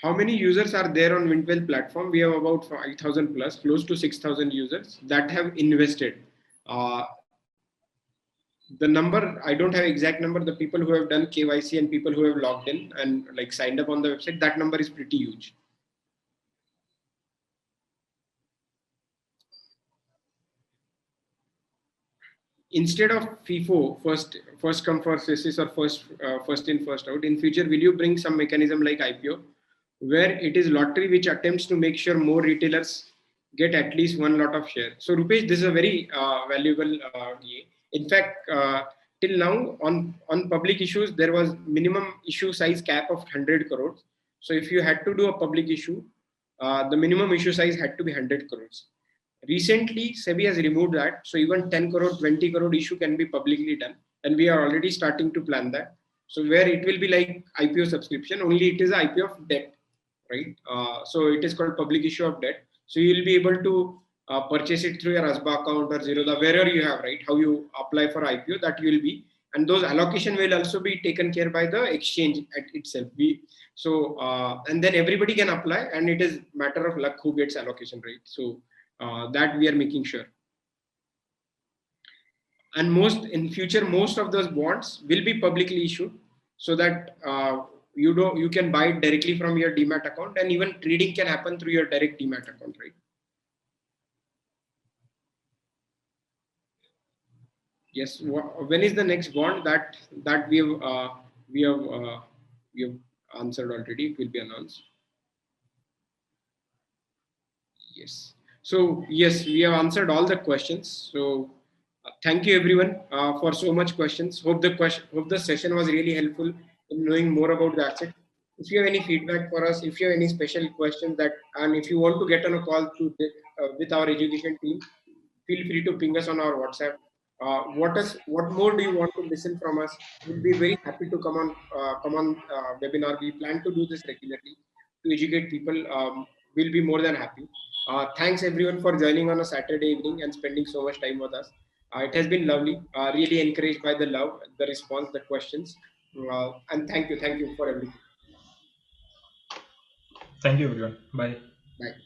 How many users are there on Wintwell platform? We have about 5,000 plus, close to 6,000 users that have invested. The number, I don't have exact number. The people who have done KYC and people who have logged in and like signed up on the website, that number is pretty huge. Instead of FIFO, first come first basis, or first in first out, in future will you bring some mechanism like IPO, where it is lottery which attempts to make sure more retailers get at least one lot of share? So Rupesh, this is a very valuable in fact, till now on public issues, there was minimum issue size cap of 100 crores. So if you had to do a public issue, the minimum issue size had to be 100 crores. Recently, SEBI has removed that. So even 10 crore, 20 crore issue can be publicly done. And we are already starting to plan that. So where it will be like IPO subscription, only it is IPO of debt, right? So it is called public issue of debt. So you will be able to purchase it through your ASBA account or Zerodha, wherever you have, right? How you apply for IPO, that you will be. And those allocation will also be taken care by the exchange at itself. And then everybody can apply, and it is matter of luck who gets allocation, right? So that we are making sure. And in future, most of those bonds will be publicly issued, so that you can buy it directly from your demat account, and even trading can happen through your direct demat account, right? Yes. When is the next bond? That we have answered already. It will be announced. Yes. So yes, we have answered all the questions. So thank you everyone for so much questions. Hope the session was really helpful in knowing more about the asset. If you have any feedback for us, if you have any special questions and if you want to get on a call with our education team, feel free to ping us on our WhatsApp. What more do you want to listen from us? We'll be very happy to come on webinar. We plan to do this regularly to educate people. We'll be more than happy. Thanks everyone for joining on a Saturday evening and spending so much time with us. It has been lovely. Really encouraged by the love, the response, the questions, and thank you for everything. Thank you, everyone. Bye. Bye.